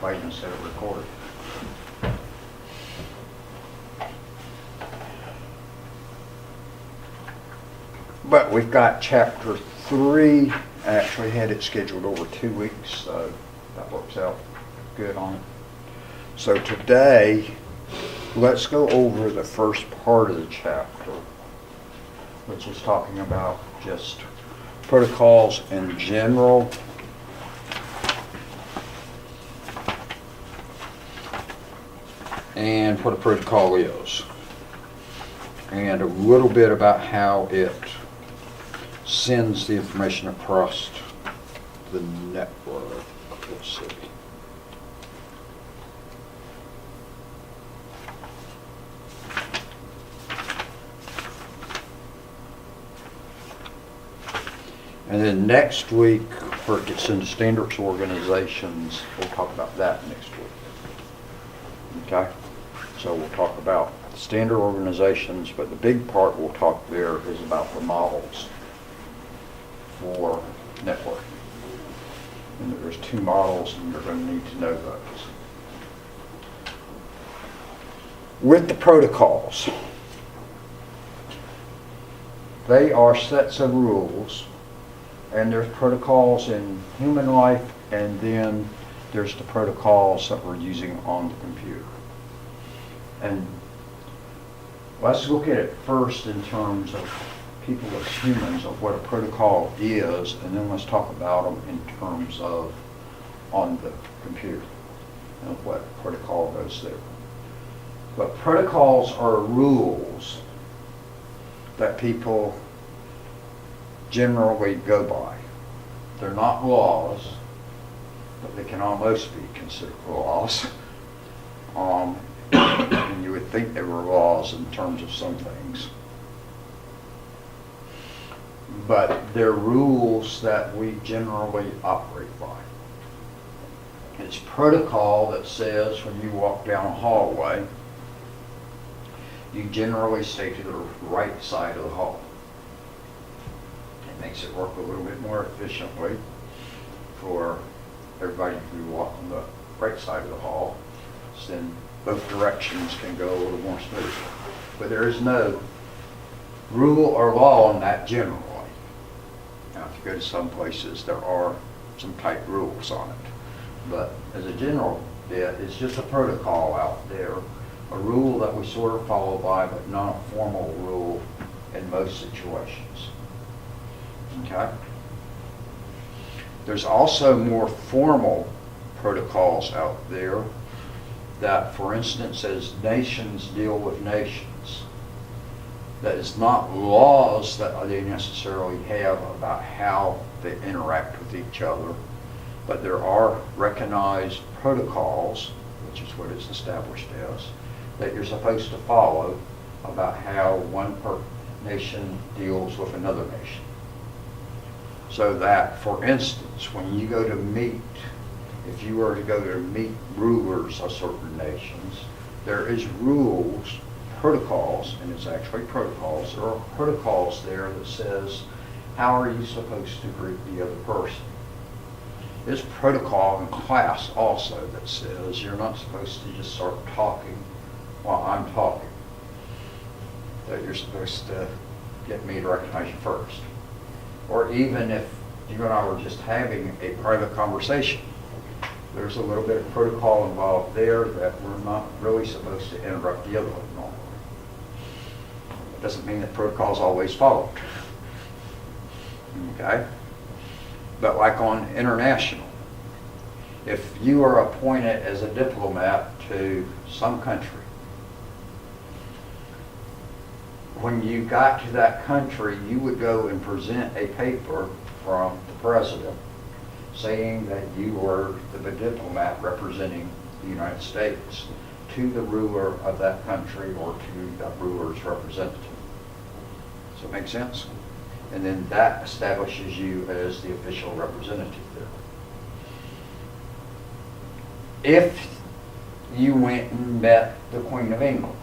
play instead of record. But we've got chapter 3. I actually had it scheduled over 2 weeks, so that works out good on it. So today, let's go over the first part of the chapter, which is talking about just protocols in general. And what a protocol is. And a little bit about how it sends the information across the network. Let's see. And then next week, where it gets into standards organizations, we'll talk about that next week. Okay? So we'll talk about standard organizations, but the big part we'll talk there is about the models for networking. And there's 2 models, and you're going to need to know those. With the protocols, they are sets of rules, and there's protocols in human life, and then there's the protocols that we're using on the computer. And let's look at it first in terms of people as humans, of what a protocol is, and then let's talk about them in terms of on the computer and what protocol goes there. But protocols are rules that people generally go by. They're not laws, but they can almost be considered laws. And you would think they were laws in terms of some things. But they're rules that we generally operate by. It's protocol that says when you walk down a hallway, you generally stay to the right side of the hall. It makes it work a little bit more efficiently for everybody who walk on the right side of the hall. So then both directions can go a little more smoothly. But there is no rule or law on that generally. Now, if you go to some places, there are some tight rules on it. But as a general bit, it's just a protocol out there, a rule that we sort of follow by, but not a formal rule in most situations. Okay? There's also more formal protocols out there that, for instance, as nations deal with nations, that is not laws that they necessarily have about how they interact with each other, but there are recognized protocols, which is what it's established as, that you're supposed to follow about how one nation deals with another nation. So that, for instance, when you go to meet, if you were to go to meet rulers of certain nations, there is rules, protocols, and it's actually protocols. There are protocols there that says, how are you supposed to greet the other person? There's protocol in class also that says you're not supposed to just start talking while I'm talking. That you're supposed to get me to recognize you first. Or even if you and I were just having a private conversation, there's a little bit of protocol involved there that we're not really supposed to interrupt the other one normally. It doesn't mean that protocol's always followed. Okay? But like on international, if you are appointed as a diplomat to some country, when you got to that country, you would go and present a paper from the president saying that you were the diplomat representing the United States to the ruler of that country or to that ruler's representative. Does that make sense? And then that establishes you as the official representative there. If you went and met the Queen of England,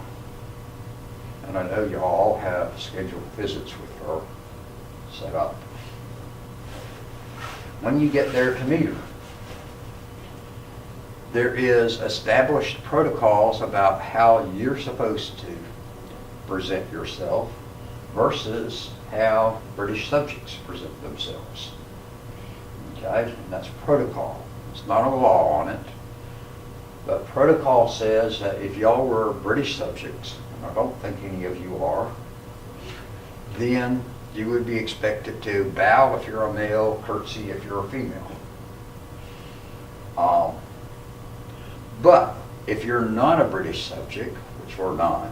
and I know you all have scheduled visits with her set up, when you get there to meet her, there is established protocols about how you're supposed to present yourself versus how British subjects present themselves. Okay, and that's protocol. It's not a law on it, but protocol says that if y'all were British subjects, and I don't think any of you are, then you would be expected to bow if you're a male, curtsy if you're a female. But if you're not a British subject, which we're not,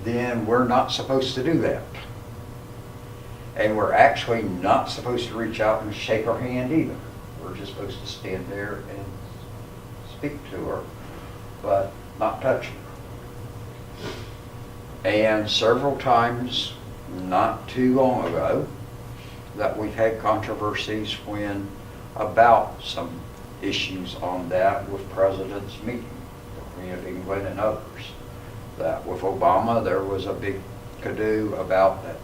then we're not supposed to do that. And we're actually not supposed to reach out and shake her hand either. We're just supposed to stand there and speak to her, but not touch her. And several times, not too long ago, that we've had controversies about some issues on that with President's meeting, the Queen of England and others. That with Obama, there was a big to-do about that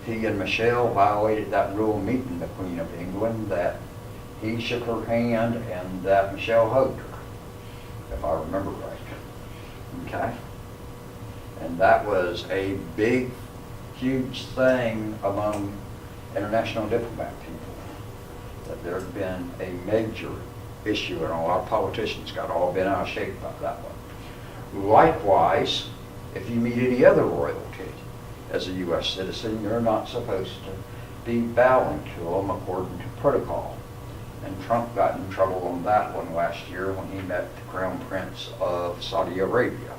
he and Michelle violated that rule meeting the Queen of England, that he shook her hand and that Michelle hugged her, if I remember right. Okay? And that was a big, huge thing among international diplomat people, that there had been a major issue, and a lot of politicians got all bent out of shape about that one. Likewise, if you meet any other royalty as a U.S. citizen, you're not supposed to be bowing to them according to protocol. And Trump got in trouble on that one last year when he met the Crown Prince of Saudi Arabia,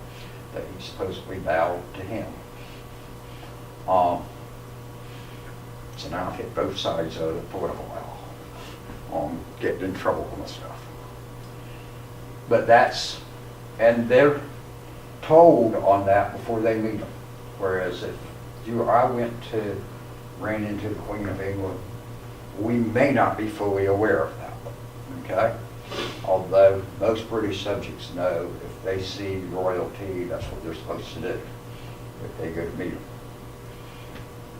that he supposedly bowed to him. So now I've hit both sides of the political aisle on getting in trouble on this stuff. But and they're told on that before they meet them. Whereas if I ran into the Queen of England, we may not be fully aware of that, okay? Although most British subjects know if they see royalty, that's what they're supposed to do if they go to meet them.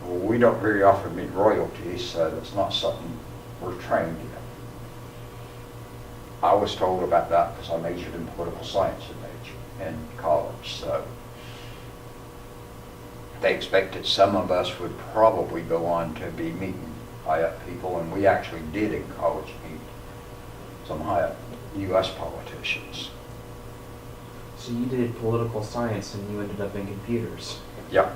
Well, we don't very often meet royalty, so it's not something we're trained in. I was told about that because I majored in political science in college, so they expected some of us would probably go on to be meeting high-up people, and we actually did in college meet some high-up U.S. politicians. So you did political science and you ended up in computers. Yep.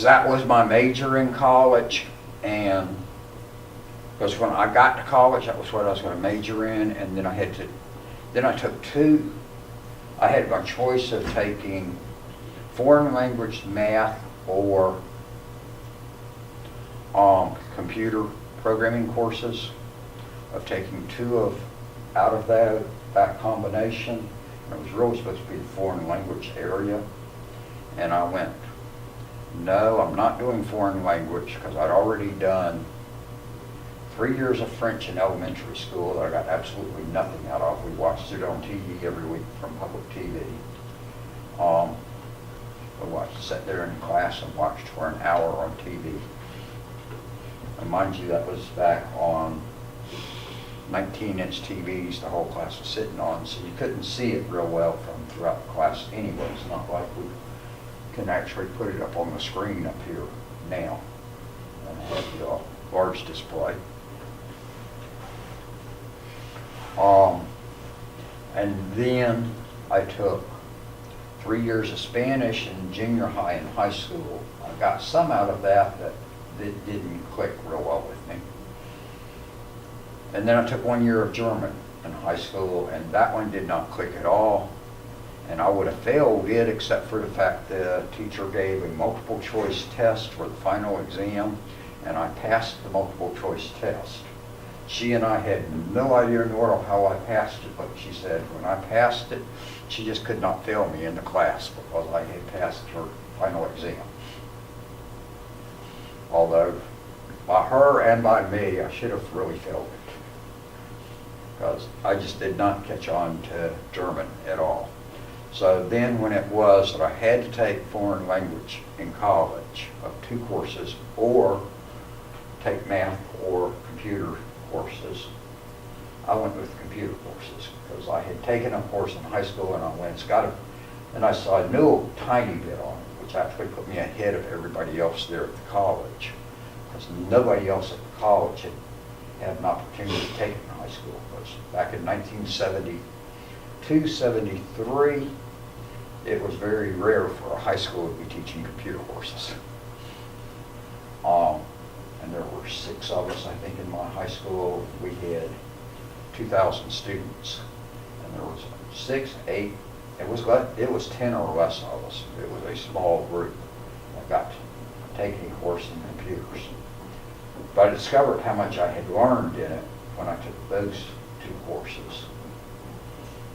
That was my major in college, and because when I got to college, that was what I was going to major in, and then I had my choice of taking foreign language math or computer programming courses, of taking two out of that combination. And it was really supposed to be the foreign language area, and I went, no, I'm not doing foreign language, because I'd already done 3 years of French in elementary school that I got absolutely nothing out of. We watched it on TV every week from public TV. Sat there in class and watched for an hour on TV. And mind you, that was back on 19-inch TVs the whole class was sitting on, so you couldn't see it real well from throughout the class anyway. It's not like we can actually put it up on the screen up here now and have the large display. And then I took 3 years of Spanish in junior high and high school. I got some out of that didn't click real well with me. And then I took 1 year of German in high school, and that one did not click at all. And I would have failed it except for the fact the teacher gave a multiple choice test for the final exam, and I passed the multiple choice test. She and I had no idea in the world how I passed it, but she said when I passed it, she just could not fail me in the class because I had passed her final exam. Although by her and by me, I should have really failed it, because I just did not catch on to German at all. So then when it was that I had to take foreign language in college of 2 courses or take math or computer courses, I went with computer courses because I had taken a course in high school and I went, it's got to, and I saw, I knew a tiny bit on it, which actually put me ahead of everybody else there at the college. Because nobody else at the college had an opportunity to take it in high school. Because back in 1972, 73, it was very rare for a high school to be teaching computer courses. And there were 6 of us, I think, in my high school. We had 2,000 students, and there was 6, 8. It was 10 or less of us. It was a small group that got to take a course in computers. But I discovered how much I had learned in it when I took those 2 courses.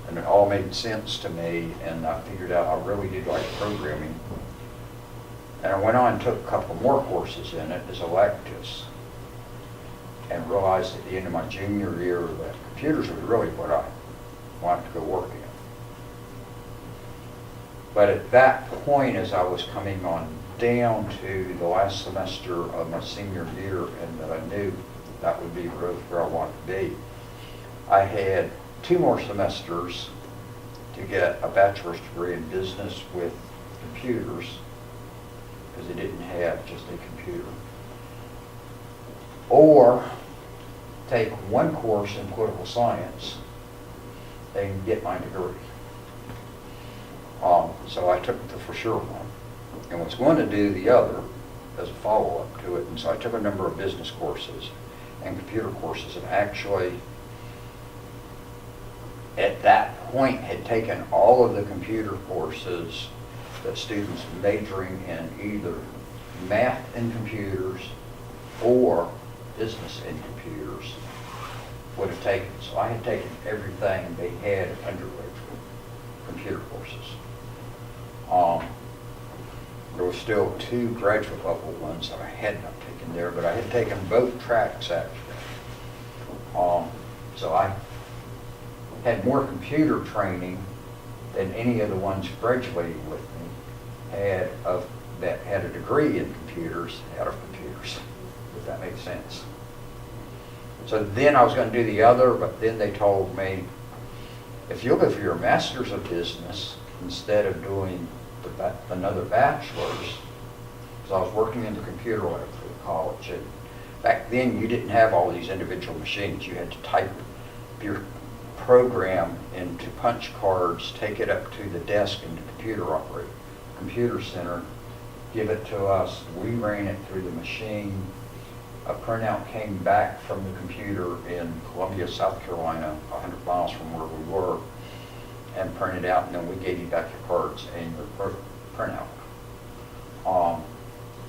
And it all made sense to me, and I figured out I really did like programming. And I went on and took a couple more courses in it as electives, and realized at the end of my junior year that computers was really what I wanted to go work in. But at that point, as I was coming on down to the last semester of my senior year, and that I knew that would be really where I wanted to be, I had 2 more semesters to get a bachelor's degree in business with computers, because they didn't have just a computer. Or take 1 course in political science and get my degree. So I took the for sure one and was going to do the other as a follow-up to it. And so I took a number of business courses and computer courses, and actually at that point had taken all of the computer courses that students majoring in either math and computers or business and computers would have taken. So I had taken everything they had at undergraduate computer courses. There were still 2 graduate level ones that I had not taken there, but I had taken both tracks actually. So I had more computer training than any of the ones graduating with me had that had a degree in computers out of computers, if that makes sense. So then I was going to do the other, but then they told me, if you'll go for your master's of business instead of doing another bachelor's, because I was working in the computer lab for the college, and back then you didn't have all these individual machines. You had to type your program into punch cards, take it up to the desk in the computer center, give it to us. We ran it through the machine. A printout came back from the computer in Columbia, South Carolina, 100 miles from where we were, and printed out, and then we gave you back your cards and your printout.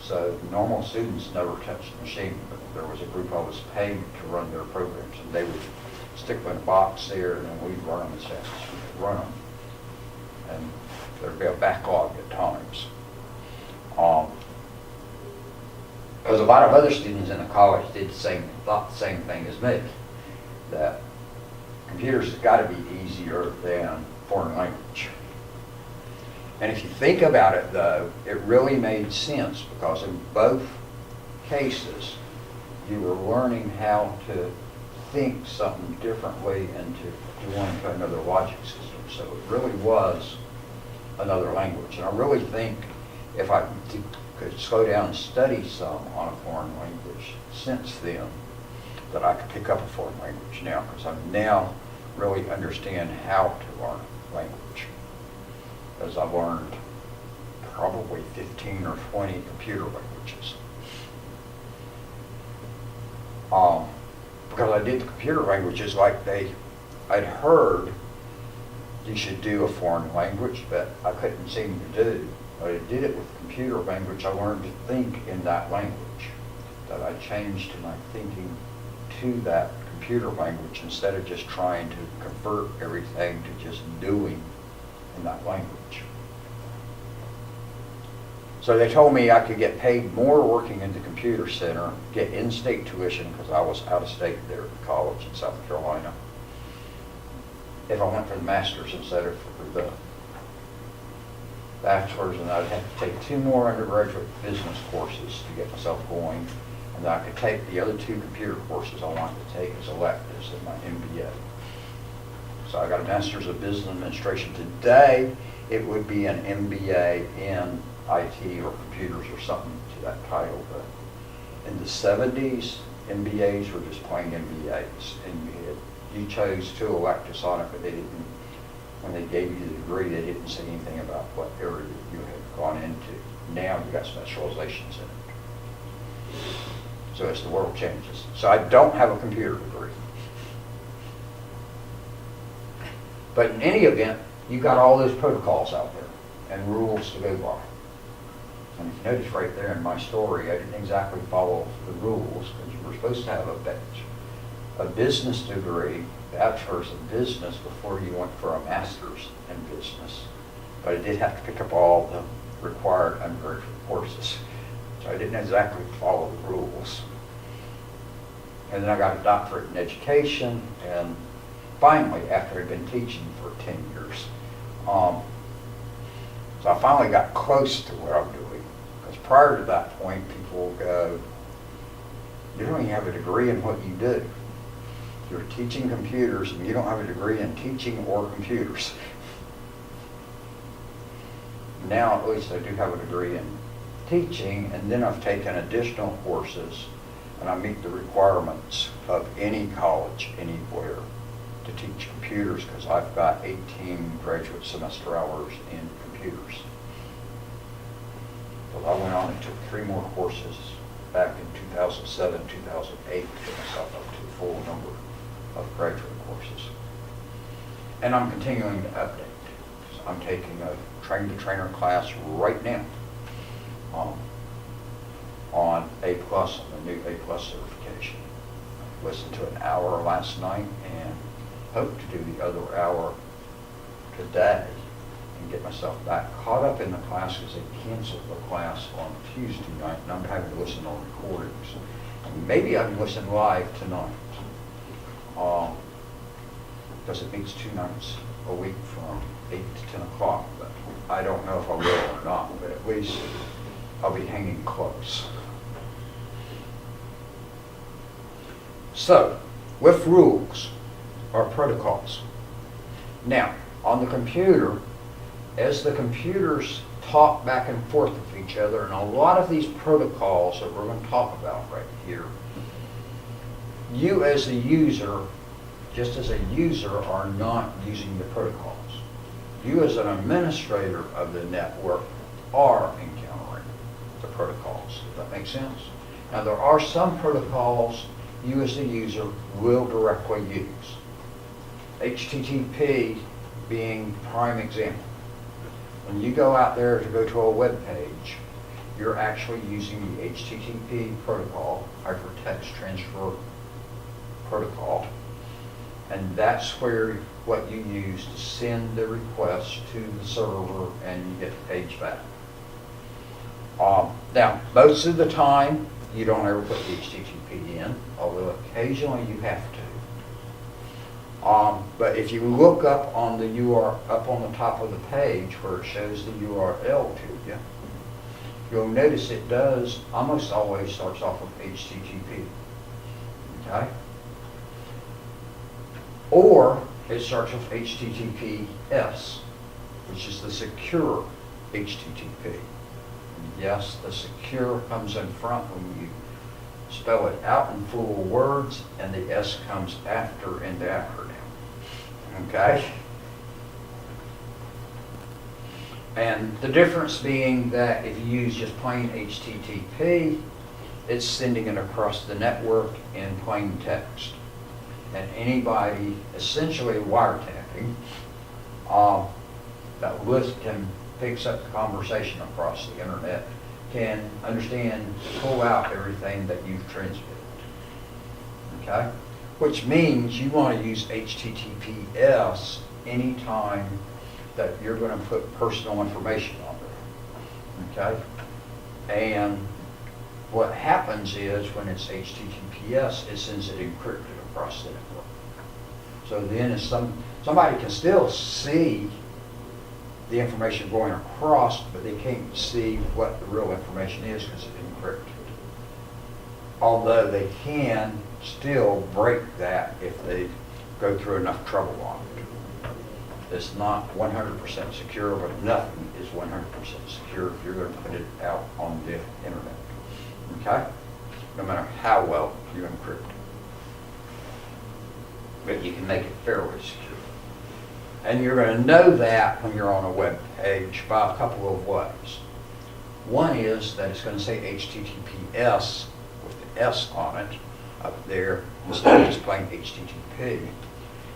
So normal students never touched the machine, but there was a group I was paid to run their programs, and they would stick them in a box there, and then we'd run them as fast as we could run them. And there'd be a backlog at times. Because a lot of other students in the college thought the same thing as me, that computers have got to be easier than foreign language. And if you think about it, though, it really made sense, because in both cases, you were learning how to think something differently and to go into another logic system. So it really was another language. And I really think if I could slow down and study some on a foreign language since then, that I could pick up a foreign language now, because I now really understand how to learn language. As I've learned probably 15 or 20 computer languages. Because I did the computer languages like I'd heard you should do a foreign language, but I couldn't seem to do. But I did it with computer language. I learned to think in that language, that I changed my thinking to that computer language instead of just trying to convert everything to just doing in that language. So they told me I could get paid more working in the computer center, get in-state tuition, because I was out of state there at college in South Carolina, if I went for the master's instead of for the bachelor's, and I'd have to take 2 more undergraduate business courses to get myself going, and that I could take the other 2 computer courses I wanted to take as electives in my MBA. So I got a Master's of Business Administration. Today, it would be an MBA in IT or computers or something to that title. But in the 70s, MBAs were just plain MBAs, and you chose 2 electives on it, but they didn't. When they gave you the degree, they didn't say anything about what area you had gone into. Now you got specializations in it. So as the world changes. So I don't have a computer degree. But in any event, you got all those protocols out there and rules to go by. And if you notice right there in my story, I didn't exactly follow the rules because you were supposed to have a business degree, bachelor's in business, before you went for a master's in business. But I did have to pick up all the required undergraduate courses. So I didn't exactly follow the rules. And then I got a doctorate in education, and finally, after I'd been teaching for 10 years, so I finally got close to what I'm doing. Because prior to that point, people will go, you don't even have a degree in what you do. You're teaching computers and you don't have a degree in teaching or computers. Now at least I do have a degree in teaching, and then I've taken additional courses and I meet the requirements of any college anywhere to teach computers because I've got 18 graduate semester hours in computers. So I went on and took 3 more courses back in 2007, 2008 to get myself up to the full number of graduate courses. And I'm continuing to update. So I'm taking a train-the-trainer class right now on A+, on the new A+ certification. I listened to an hour last night and hope to do the other hour today and get myself back caught up in the class because they canceled the class on Tuesday night and I'm having to listen on recordings. And maybe I can listen live tonight. Because it meets 2 nights a week from 8 to 10 o'clock. But I don't know if I will or not, but at least I'll be hanging close. So, with rules are protocols. Now, on the computer, as the computers talk back and forth with each other, and a lot of these protocols that we're going to talk about right here, you as a user, just as a user, are not using the protocols. You as an administrator of the network are encountering the protocols. Does that make sense? Now there are some protocols you as a user will directly use. HTTP being the prime example. When you go out there to go to a web page, you're actually using the HTTP protocol, Hypertext Transfer Protocol, and that's where what you use to send the request to the server and you get the page back. Now, most of the time, you don't ever put the HTTP in, although occasionally you have to. But if you look up on the up on the top of the page where it shows the URL to you, you'll notice it does almost always starts off with HTTP. Okay? Or it starts with HTTPS, which is the secure HTTP. Yes, the secure comes in front when you spell it out in full words, and the S comes after in the acronym. Okay? And the difference being that if you use just plain HTTP, it's sending it across the network in plain text. And anybody essentially wiretapping that picks up the conversation across the internet can understand, pull out everything that you've transmitted. Okay? Which means you want to use HTTPS anytime that you're going to put personal information on there. Okay? And what happens is when it's HTTPS, it sends it encrypted across the network. So then if somebody can still see the information going across, but they can't see what the real information is because it's encrypted. although they can still break that if they go through enough trouble on it. It's not 100% secure, but nothing is 100% secure if you're going to put it out on the internet. Okay? No matter how well you encrypt it. But you can make it fairly secure. And you're going to know that when you're on a web page by a couple of ways. One is that it's going to say HTTPS with the S on it up there instead of just plain HTTP.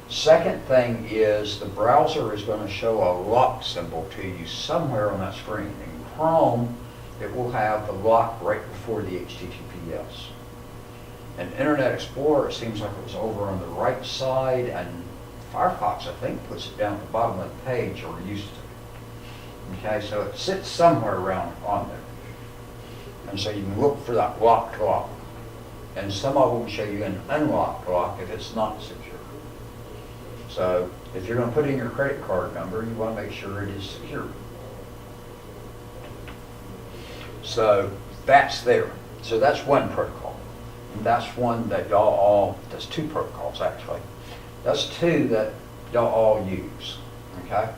Second thing is the browser is going to show a lock symbol to you somewhere on that screen. In Chrome, it will have the lock right before the HTTPS. In Internet Explorer, it seems like it was over on the right side, and Firefox, I think, puts it down at the bottom of the page, or used to. Okay, so it sits somewhere around on there. And so you can look for that locked lock. And some of them show you an unlocked lock if it's not secure. So if you're going to put in your credit card number, you want to make sure it is secure. So that's there. So that's one protocol. And that's one that y'all all, that's two protocols actually. That's two that y'all all use. Okay?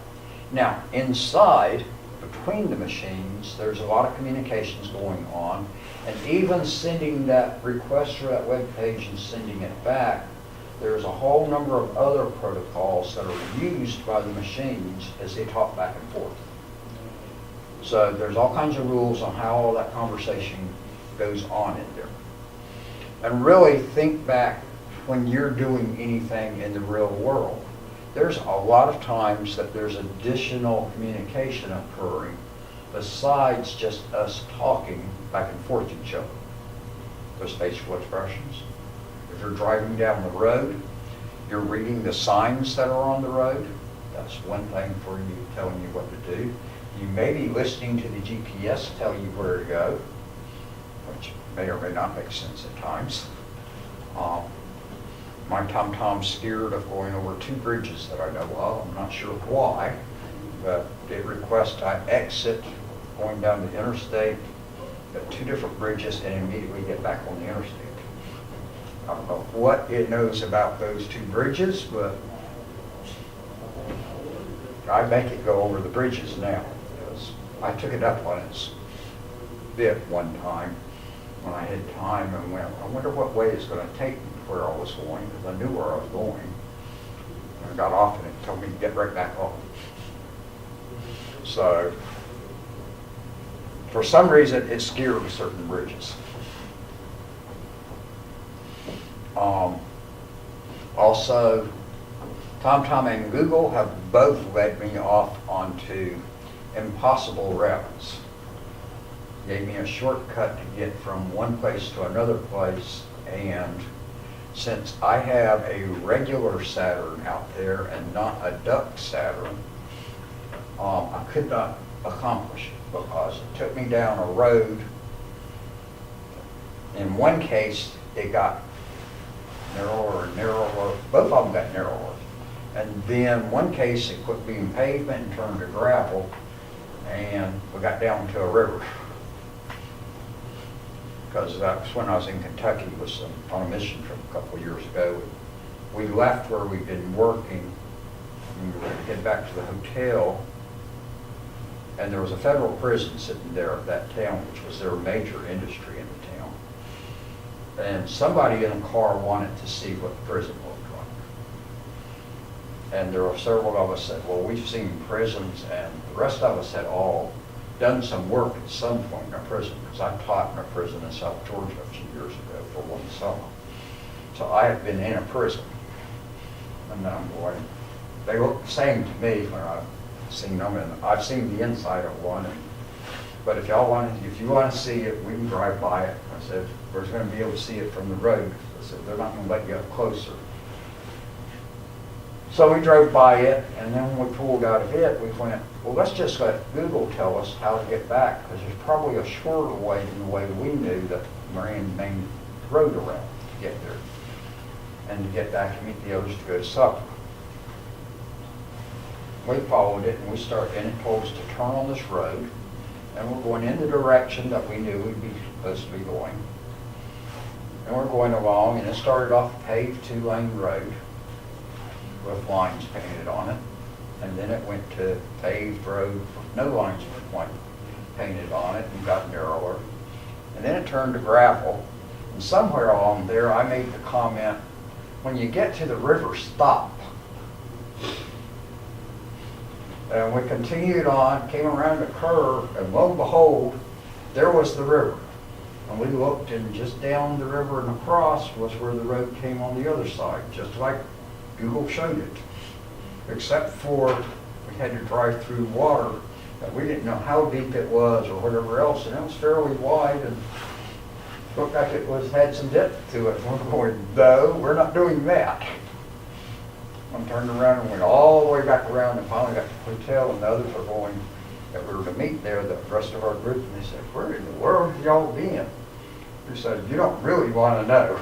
Now, inside, between the machines, there's a lot of communications going on. And even sending that request for that web page and sending it back, there's a whole number of other protocols that are used by the machines as they talk back and forth. So there's all kinds of rules on how all that conversation goes on in there. And really think back when you're doing anything in the real world. There's a lot of times that there's additional communication occurring besides just us talking back and forth to each other. Those facial expressions. If you're driving down the road, you're reading the signs that are on the road. That's one thing for you, telling you what to do. You may be listening to the GPS tell you where to go, which may or may not make sense at times. My TomTom's scared of going over two bridges that I know of. I'm not sure why, but it requests I exit going down the interstate at two different bridges and immediately get back on the interstate. I don't know what it knows about those two bridges, but I make it go over the bridges now. Because I took it up on its bit one time when I had time and went, I wonder what way it's going to take me where I was going, because I knew where I was going. And I got off and it told me to get right back on. So, for some reason, it scared certain bridges. Also, TomTom and Google have both led me off onto impossible routes. Gave me a shortcut to get from one place to another place, and since I have a regular Saturn out there and not a duck Saturn, I could not accomplish it because it took me down a road. In one case, it got narrower and narrower. Both of them got narrower. And then one case, it quit being pavement and turned to gravel, and we got down to a river. Because that's when I was in Kentucky, was on a mission trip a couple of years ago. We left where we'd been working, and we were going to get back to the hotel, and there was a federal prison sitting there at that town, which was their major industry in the town. And somebody in a car wanted to see what the prison looked like. And there were several of us that, well, we've seen prisons, and the rest of us had all done some work at some point in a prison, because I taught in a prison in South Georgia a few years ago for one summer. So I have been in a prison. And I'm going, they look the same to me when I've seen them, and I've seen the inside of one. But if you want to see it, we can drive by it. I said, we're going to be able to see it from the road. I said, they're not going to let you up closer. So we drove by it, and then when we pulled out of it, we went, well, let's just let Google tell us how to get back, because there's probably a shorter way than the way we knew that main road around to get there, and to get back and meet the others to go to supper. We followed it, and we started, and it told us to turn on this road, and we're going in the direction that we knew we'd be supposed to be going. And we're going along, and it started off a paved 2-lane road with lines painted on it. And then it went to paved road with no lines painted on it and got narrower. And then it turned to gravel. And somewhere along there, I made the comment, when you get to the river, stop. And we continued on, came around the curve, and lo and behold, there was the river. And we looked, and just down the river and across was where the road came on the other side, just like Google showed it. Except for we had to drive through water that we didn't know how deep it was or whatever else, and it was fairly wide and looked like it had some depth to it. And we're going, no, we're not doing that. I turned around and went all the way back around and finally got to the hotel, and the others were going, that we were to meet there, the rest of our group, and they said, where in the world have y'all been? We said, you don't really want to know.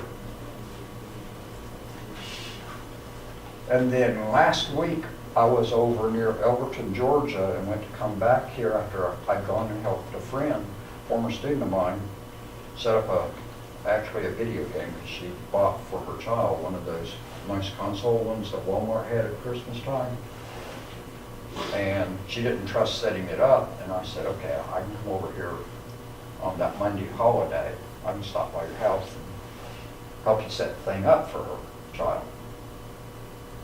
And then last week, I was over near Elberton, Georgia, and went to come back here after I'd gone and helped a friend, former student of mine, set up actually a video game that she bought for her child, one of those nice console ones that Walmart had at Christmas time. And she didn't trust setting it up, and I said, okay, I can come over here on that Monday holiday. I can stop by your house and help you set the thing up for her child.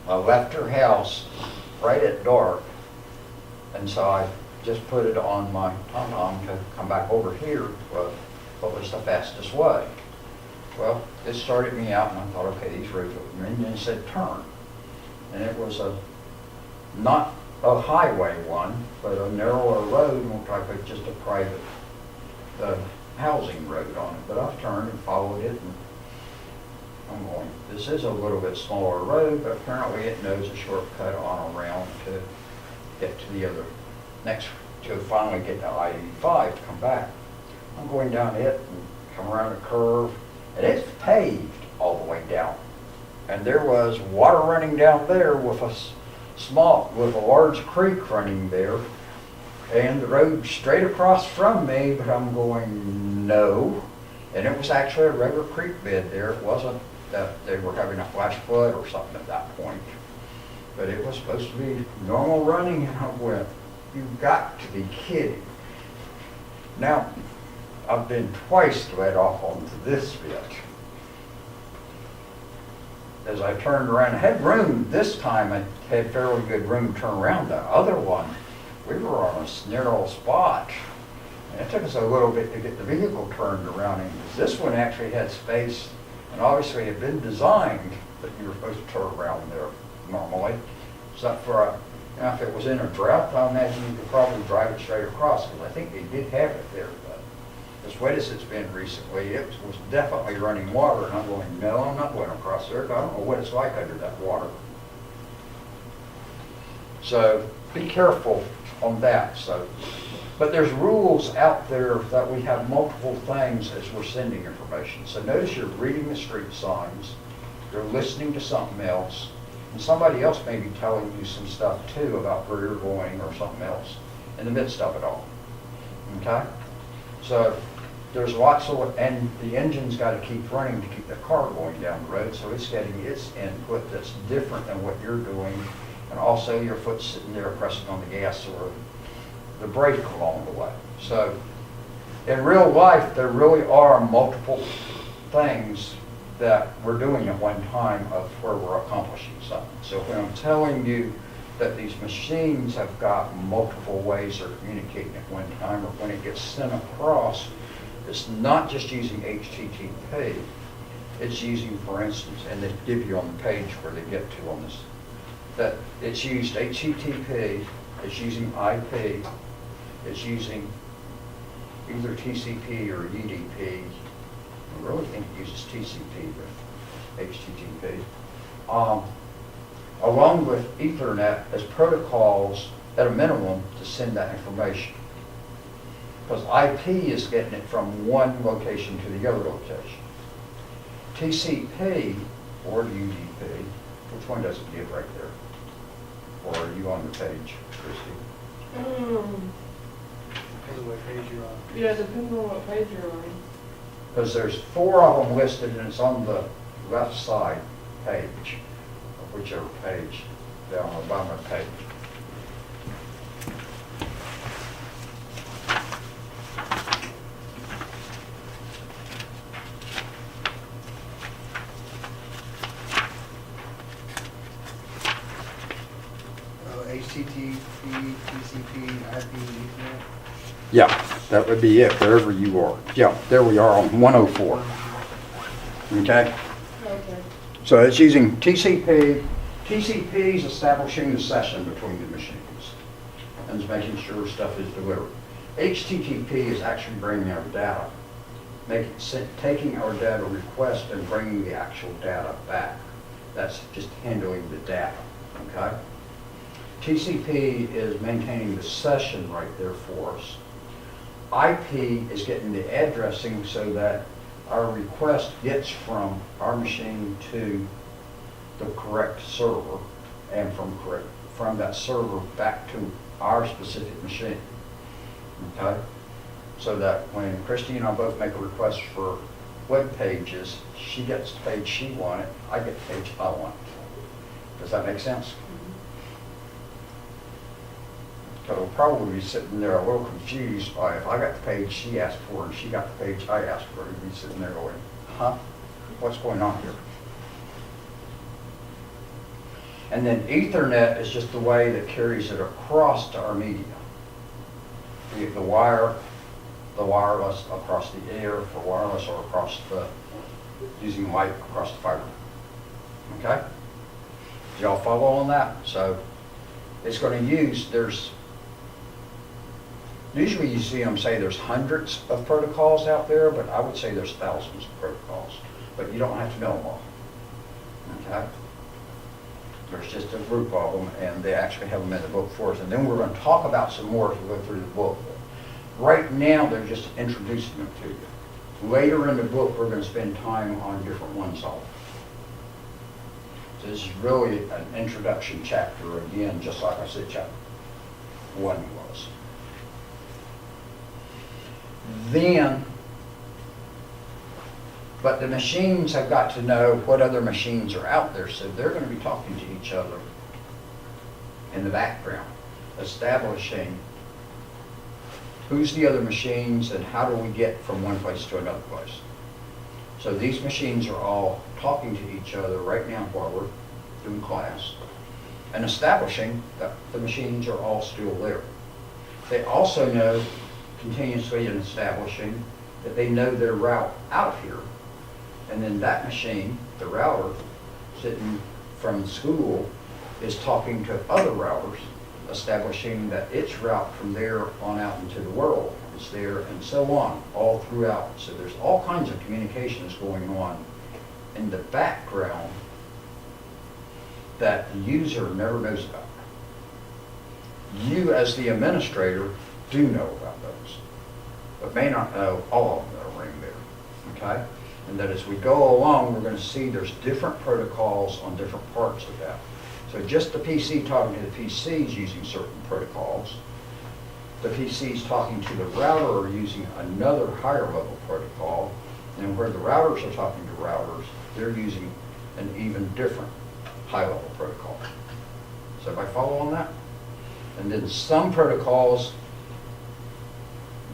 I left her house right at dark, and so I just put it on my TomTom to come back over here. Well, what was the fastest way? Well, it started me out, and I thought, okay, these roads are, and then it said turn. And it was not a highway one, but a narrower road, and looked like just a private housing road on it. But I've turned and followed it, and I'm going, this is a little bit smaller road, but apparently it knows a shortcut on around to get to the other to finally get to I-85 to come back. I'm going down it and come around a curve, and it's paved all the way down. And there was water running down there with a large creek running there, and the road straight across from me, but I'm going, no. And it was actually a regular creek bed there. It wasn't that they were having a flash flood or something at that point. But it was supposed to be normal running, and I went, you've got to be kidding. Now, I've been twice led off onto this bit. As I turned around, I had room this time. I had fairly good room to turn around. The other one, we were on a narrow spot. And it took us a little bit to get the vehicle turned around. And this one actually had space, and obviously it had been designed that you were supposed to turn around there normally. Except for, if it was in a drought, I imagine you could probably drive it straight across, because I think they did have it there. But as wet as it's been recently, it was definitely running water, and I'm going, no, I'm not going across there. I don't know what it's like under that water. So be careful on that. But there's rules out there that we have multiple things as we're sending information. So notice you're reading the street signs, you're listening to something else, and somebody else may be telling you some stuff too about where you're going or something else in the midst of it all. Okay? So there's lots of, and the engine's got to keep running to keep the car going down the road, so it's getting its input that's different than what you're doing. And also your foot's sitting there pressing on the gas or the brake along the way. So in real life, there really are multiple things that we're doing at one time of where we're accomplishing something. So when I'm telling you that these machines have got multiple ways of communicating at one time, or when it gets sent across, it's not just using HTTP, it's using, for instance, and they give you on the page where they get to on this, that it's used HTTP, it's using IP, it's using either TCP or UDP. I really think it uses TCP, but HTTP. Along with Ethernet as protocols at a minimum to send that information. Because IP is getting it from one location to the other location. TCP or UDP, which one does it give right there? Or are you on the page, Christy? Depends on what page you're on. Yeah, depending on what page you're on. Because there's 4 of them listed and it's on the left side page, or whichever page, down the bottom of the page. HTTP, TCP, IP, Ethernet. Yeah, that would be it, wherever you are. Yeah, there we are on 104. Okay? Okay. So it's using TCP. TCP is establishing the session between the machines and is making sure stuff is delivered. HTTP is actually bringing our data, taking our data request and bringing the actual data back. That's just handling the data, okay? TCP is maintaining the session right there for us. IP is getting the addressing so that our request gets from our machine to the correct server and from that server back to our specific machine. Okay? So that when Christy and I both make a request for web pages, she gets the page she wanted, I get the page I want. Does that make sense? So we'll probably be sitting there a little confused by if I got the page she asked for and she got the page I asked for, we'd be sitting there going, huh? What's going on here? And then Ethernet is just the way that carries it across to our media. Be it the wire, the wireless across the air for wireless or across the, using light across the fiber. Okay? Do y'all follow on that? So it's going to use, usually you see them say there's hundreds of protocols out there, but I would say there's thousands of protocols. But you don't have to know them all. Okay? There's just a group of them, and they actually have them in the book for us. And then we're going to talk about some more as we go through the book. Right now, they're just introducing them to you. Later in the book, we're going to spend time on different ones of them. So this is really an introduction chapter, again, just like I said, chapter 1 was. Then, but the machines have got to know what other machines are out there, so they're going to be talking to each other in the background, establishing who's the other machines and how do we get from one place to another place. So these machines are all talking to each other right now while we're doing class and establishing that the machines are all still there. They also know continuously in establishing that they know their route out of here. And then that machine, the router, sitting from school, is talking to other routers, establishing that its route from there on out into the world is there, and so on, all throughout. So there's all kinds of communications going on in the background that the user never knows about. You, as the administrator, do know about those, but may not know all of them that are ring there, okay? And that as we go along, we're going to see there's different protocols on different parts of that. So just the PC talking to the PCs using certain protocols, the PCs talking to the router are using another higher level protocol, and where the routers are talking to routers, they're using an even different high level protocol. So if I follow on that? And then some protocols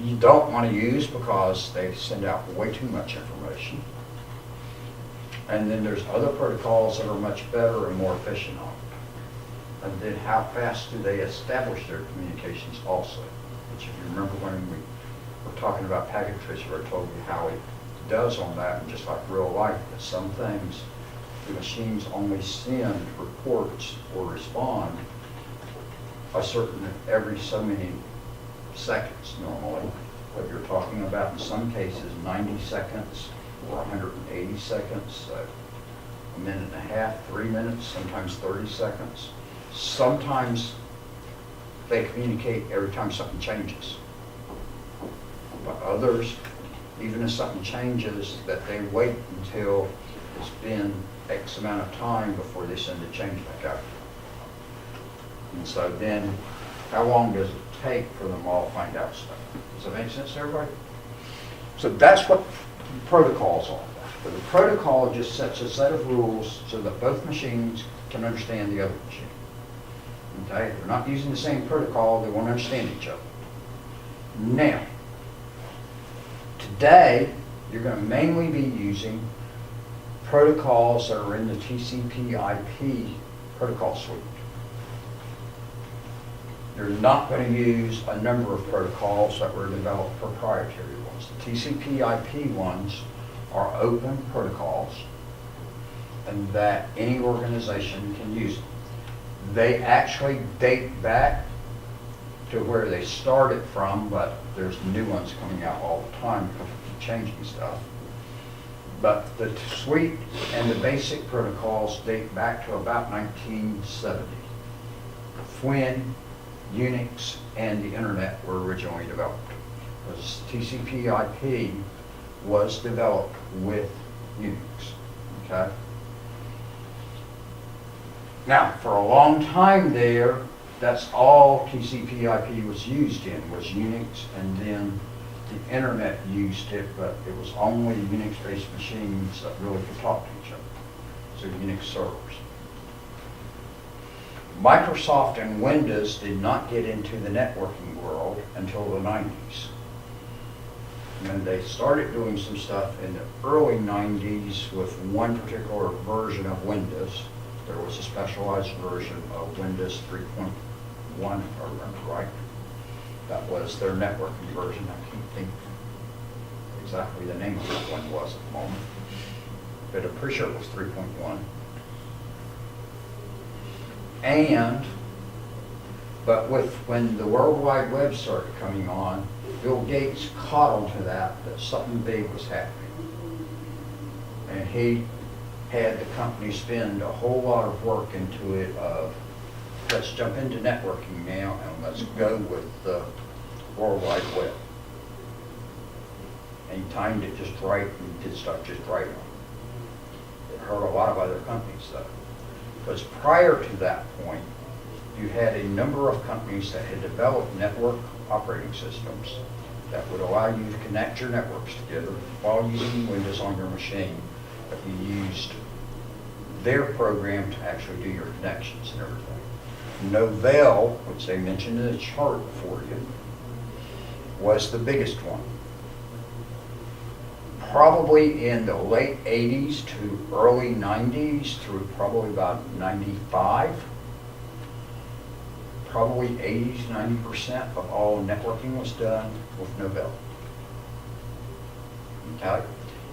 you don't want to use because they send out way too much information. And then there's other protocols that are much better and more efficient on it. And then how fast do they establish their communications also? Which if you remember when we were talking about packet tracer, I told you how it does on that, and just like real life, that some things the machines only send reports or respond a certain every so many seconds normally. What you're talking about in some cases 90 seconds or 180 seconds, a minute and a half, 3 minutes, sometimes 30 seconds. Sometimes they communicate every time something changes. But others, even if something changes, that they wait until it's been X amount of time before they send the change back out. And so then, how long does it take for them all to find out stuff? Does that make sense to everybody? So that's what protocols on that. But the protocol just sets a set of rules so that both machines can understand the other machine. Okay, they're not using the same protocol, they won't understand each other. Now, today, you're going to mainly be using protocols that are in the TCP/IP protocol suite. You're not going to use a number of protocols that were developed proprietary ones. The TCP/IP ones are open protocols and that any organization can use them. They actually date back to where they started from, but there's new ones coming out all the time because we keep changing stuff. But the suite and the basic protocols date back to about 1970, when Unix and the internet were originally developed. Because TCP/IP was developed with Unix, okay? Now, for a long time there, that's all TCP/IP was used in, was Unix, and then the internet used it, but it was only Unix-based machines that really could talk to each other, so Unix servers. Microsoft and Windows did not get into the networking world until the 90s. And they started doing some stuff in the early 90s with one particular version of Windows. There was a specialized version of Windows 3.1, if I remember right. That was their networking version. I can't think exactly the name of that one was at the moment, but I'm pretty sure it was 3.1. But when the World Wide Web started coming on, Bill Gates caught onto that something big was happening. And he had the company spend a whole lot of work into it of, let's jump into networking now and let's go with the World Wide Web. And he timed it just right and did stuff just right on. It hurt a lot of other companies though. Because prior to that point, you had a number of companies that had developed network operating systems that would allow you to connect your networks together while using Windows on your machine, but you used their program to actually do your connections and everything. Novell, which they mentioned in the chart for you, was the biggest one. Probably in the late 80s to early 90s through probably about 95, probably 80-90% of all networking was done with Novell. Okay?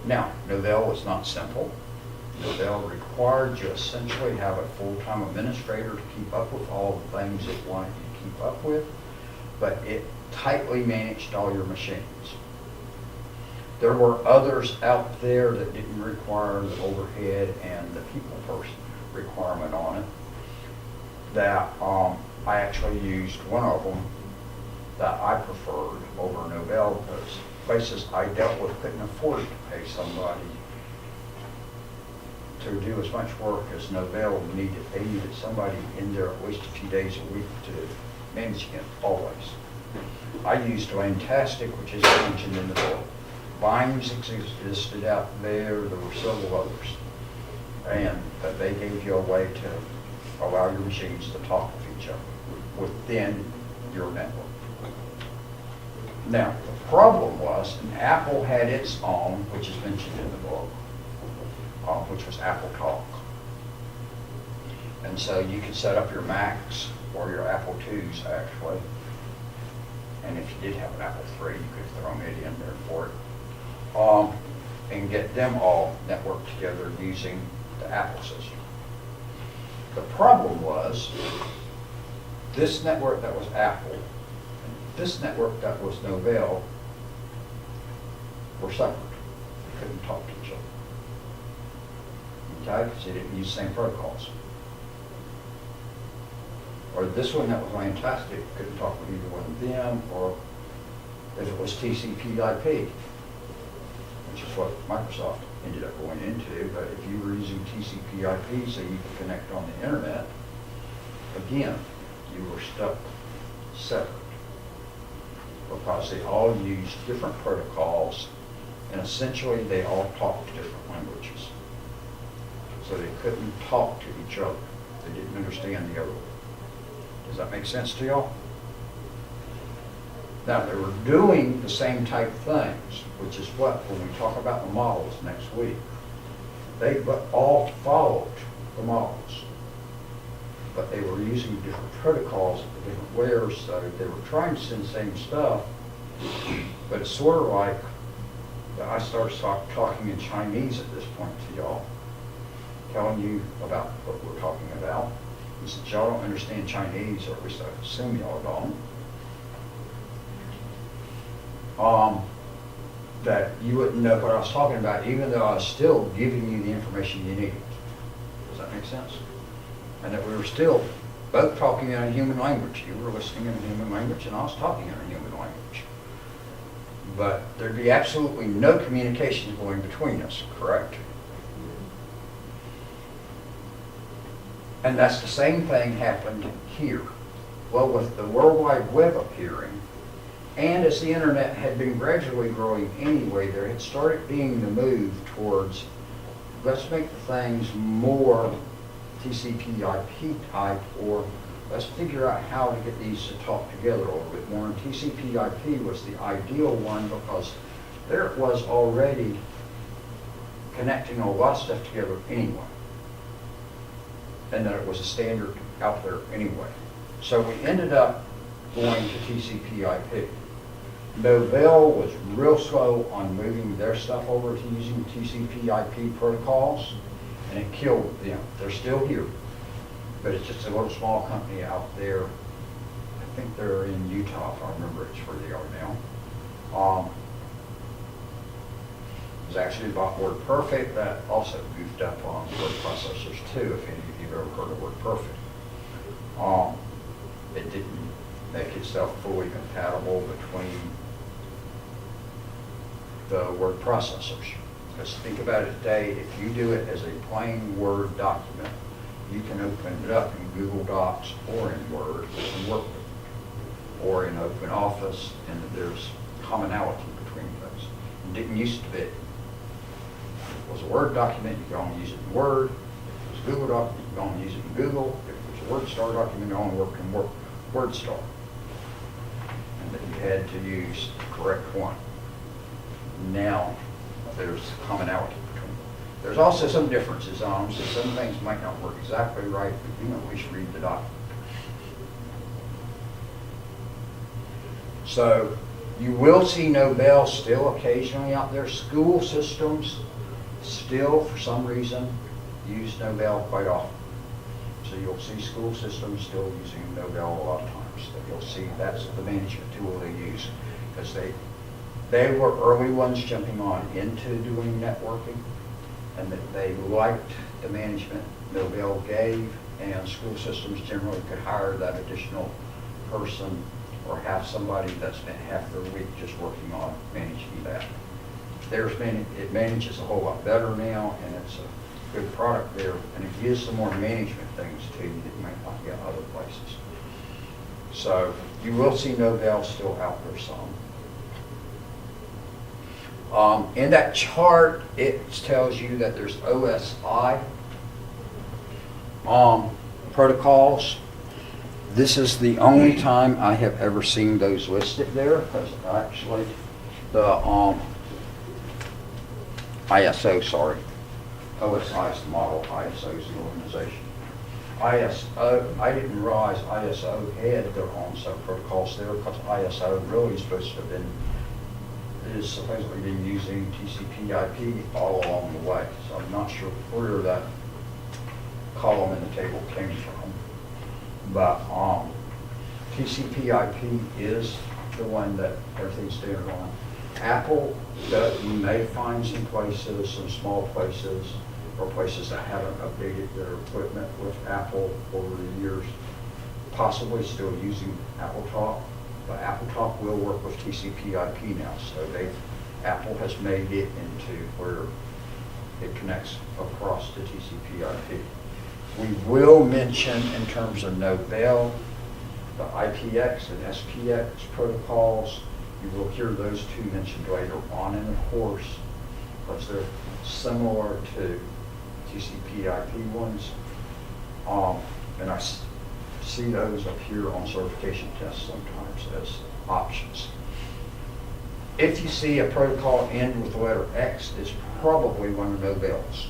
Now, Novell was not simple. Novell required you essentially have a full-time administrator to keep up with all the things it wanted you to keep up with, but it tightly managed all your machines. There were others out there that didn't require the overhead and the people person requirement on it that I actually used one of them that I preferred over Novell because places I dealt with couldn't afford to pay somebody to do as much work as Novell needed. They needed somebody in there at least a few days a week to manage it always. I used Fantastic, which is mentioned in the book. Vines existed out there. There were several others. And they gave you a way to allow your machines to talk with each other within your network. Now, the problem was, and Apple had its own, which is mentioned in the book, which was Apple Talk. And so you could set up your Macs or your Apple IIs actually. And if you did have an Apple III, you could have thrown it in there for it. And get them all networked together using the Apple system. The problem was, this network that was Apple, and this network that was Novell were separate. They couldn't talk to each other. Okay, because they didn't use the same protocols. Or this one that was Fantastic couldn't talk with either one of them, or if it was TCP/IP, which is what Microsoft ended up going into. But if you were using TCP/IP so you could connect on the internet, again, you were stuck separate because they all used different protocols And essentially, they all talked different languages. So they couldn't talk to each other. They didn't understand the other one. Does that make sense to y'all? Now, they were doing the same type things, which is what, when we talk about the models next week, they all followed the models. But they were using different protocols, different layers, so they were trying to send the same stuff, but it's sort of like I started talking in Chinese at this point to y'all, telling you about what we're talking about. And since y'all don't understand Chinese, or at least I assume y'all don't, that you wouldn't know what I was talking about, even though I was still giving you the information you needed. Does that make sense? And that we were still both talking in a human language. You were listening in a human language, and I was talking in a human language. But there'd be absolutely no communication going between us, correct? And that's the same thing happened here. Well, with the World Wide Web appearing, and as the internet had been gradually growing anyway, there had started being the move towards, let's make the things more TCP/IP type, or let's figure out how to get these to talk together a little bit more. And TCP/IP was the ideal one because there it was already connecting a lot of stuff together anyway. And that it was a standard out there anyway. So we ended up going to TCP/IP. Novell was real slow on moving their stuff over to using TCP/IP protocols, and it killed them. They're still here, but it's just a little small company out there. I think they're in Utah, if I remember it's where they are now. It was actually about WordPerfect that also goofed up on word processors too, if any of you have ever heard of WordPerfect. It didn't make itself fully compatible between the word processors. Because think about it today, if you do it as a plain Word document, you can open it up in Google Docs or in Word and work with it. Or in Open Office, and there's commonality between those. It didn't used to be. If it was a Word document, you could only use it in Word. If it was a Google document, you could only use it in Google. If it was a WordStar document, you only work in WordStar. And that you had to use the correct one. Now, there's commonality between them. There's also some differences on them, so some things might not work exactly right, but you know, we should read the document. So, you will see Novell still occasionally out there. School systems still, for some reason, use Novell quite often. So you'll see school systems still using Novell a lot of times. So you'll see that's the management tool they use, because they were early ones jumping on into doing networking, and that they liked the management Novell gave, and school systems generally could hire that additional person or have somebody that spent half their week just working on managing that. It manages a whole lot better now, and it's a good product there, and it gives some more management things to you that you might not get other places. So you will see Novell still out there some. In that chart, it tells you that there's OSI protocols. This is the only time I have ever seen those listed there, because actually the OSI is the model, ISO is the organization. I didn't realize ISO had their own sub-protocols there, because ISO really is supposedly been using TCP/IP all along the way. So I'm not sure where that column in the table came from. But TCP/IP is the one that everything's standard on. Apple, you may find some places, some small places, or places that haven't updated their equipment with Apple over the years, possibly still using AppleTalk. But AppleTalk will work with TCP/IP now, so Apple has made it into where it connects across to TCP/IP. We will mention in terms of Novell, the IPX and SPX protocols, You will hear those two mentioned later on in the course, because they're similar to TCP/IP ones. And I see those up here on certification tests sometimes as options. If you see a protocol end with the letter X, it's probably one of no bells.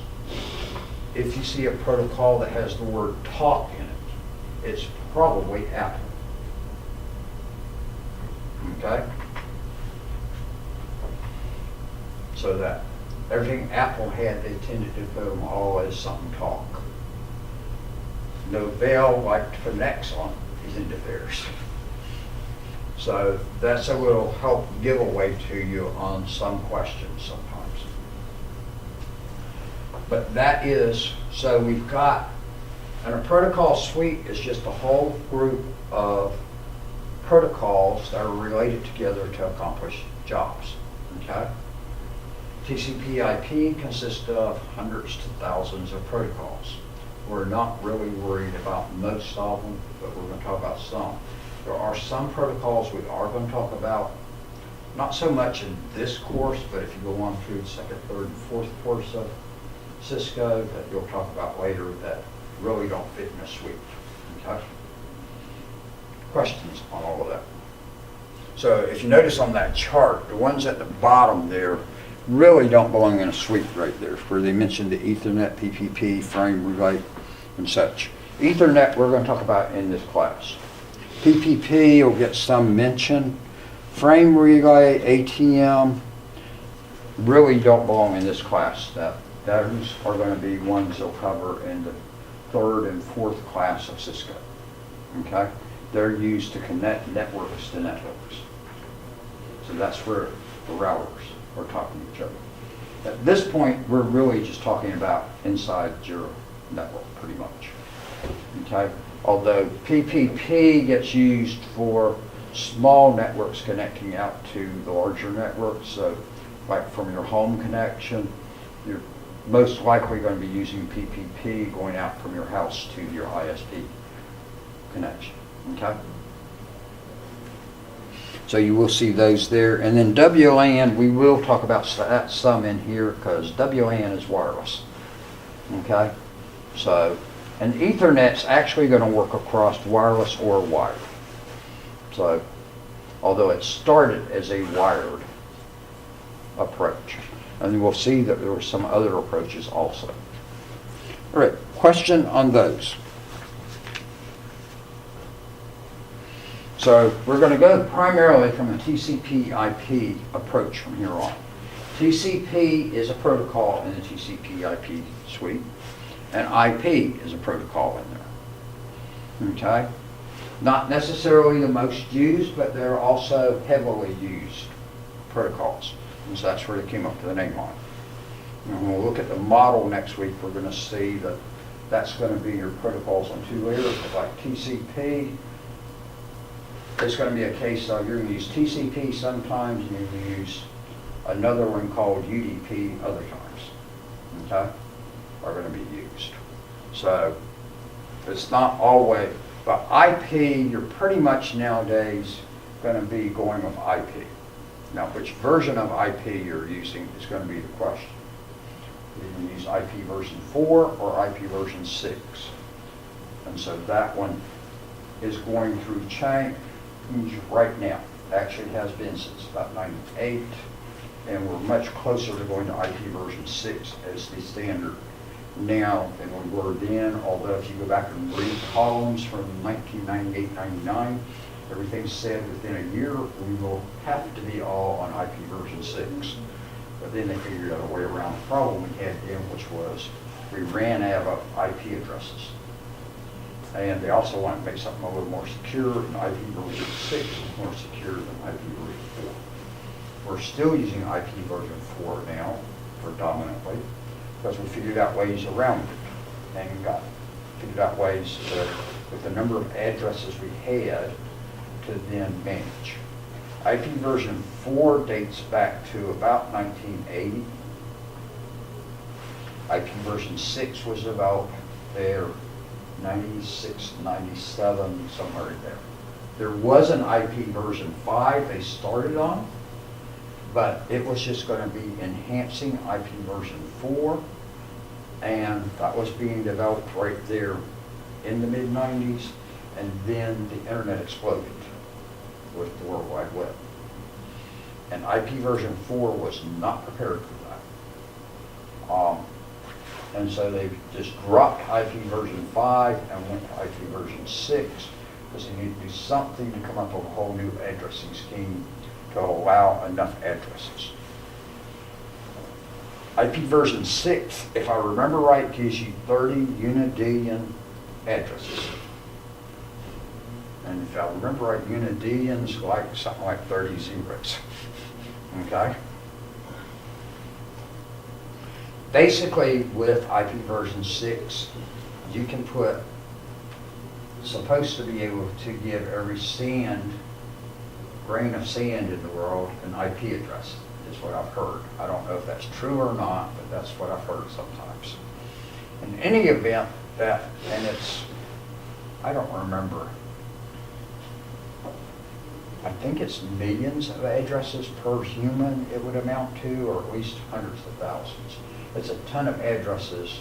If you see a protocol that has the word talk in it, it's probably Apple. Okay? So that everything Apple had, they tended to put them all as something talk. No bell like Phonex on is into theirs. So that's a little help giveaway to you on some questions sometimes. But that is, so we've got, and a protocol suite is just a whole group of protocols that are related together to accomplish jobs, okay? TCP/IP consists of hundreds to thousands of protocols. We're not really worried about most of them, but we're going to talk about some. There are some protocols we are going to talk about, not so much in this course, but if you go on through the second, third, and fourth course of Cisco that you'll talk about later that really don't fit in a suite. Okay? Questions on all of that? So if you notice on that chart, the ones at the bottom there really don't belong in a suite right there, where they mentioned the Ethernet, PPP, frame relay, and such. Ethernet we're going to talk about in this class. PPP will get some mention. Frame relay, ATM, really don't belong in this class. Those are going to be ones they'll cover in the third and fourth class of Cisco. Okay? They're used to connect networks to networks. So that's where the routers are talking to each other. At this point, we're really just talking about inside your network, pretty much. Okay? Although PPP gets used for small networks connecting out to the larger networks, so like from your home connection, you're most likely going to be using PPP going out from your house to your ISP connection. Okay? So you will see those there. And then WLAN, we will talk about that some in here because WLAN is wireless. Okay? So, and Ethernet's actually going to work across wireless or wired. So, although it started as a wired approach. And we'll see that there were some other approaches also. All right, question on those. So we're going to go primarily from a TCP/IP approach from here on. TCP is a protocol in the TCP/IP suite, and IP is a protocol in there. Okay? Not necessarily the most used, but they're also heavily used protocols. And so that's where they came up with the name on it. And when we'll look at the model next week, we're going to see that that's going to be your protocols on two layers, like TCP. It's going to be a case of you're going to use TCP sometimes, and you're going to use another one called UDP other times. Okay? Are going to be used. So it's not always, but IP, you're pretty much nowadays going to be going with IP. Now, which version of IP you're using is going to be the question. You can use IP version 4 or IP version 6. And so that one is going through change right now. Actually has been since about 98, and we're much closer to going to IP version 6 as the standard now than we were then, although if you go back and read columns from 1998-99, everything said within a year we will have to be all on IP version 6. But then they figured out a way around the problem we had then, which was we ran out of IP addresses. And they also wanted to make something a little more secure, and IP version 6 is more secure than IP version 4. We're still using IP version 4 now, predominantly, because we figured out ways around it, and figured out ways that, with the number of addresses we had, to then manage. IP version 4 dates back to about 1980. IP version 6 was about there, 96, 97, somewhere in there. There was an IP version 5 they started on, but it was just going to be enhancing IP version 4, and that was being developed right there in the mid-90s, and then the internet exploded with the World Wide Web. And IP version 4 was not prepared for that. And so they just dropped IP version 5 and went to IP version 6, because they needed to do something to come up with a whole new addressing scheme to allow enough addresses. IP version 6, if I remember right, gives you 30 unidillion addresses. And if I remember right, unidillion's like something like 30 zeros. Okay? Basically, with IP version 6, you can put, supposed to be able to give every grain of sand in the world an IP address, is what I've heard. I don't know if that's true or not, but that's what I've heard sometimes. In any event, and it's, I don't remember, I think it's millions of addresses per human it would amount to, or at least hundreds of thousands. It's a ton of addresses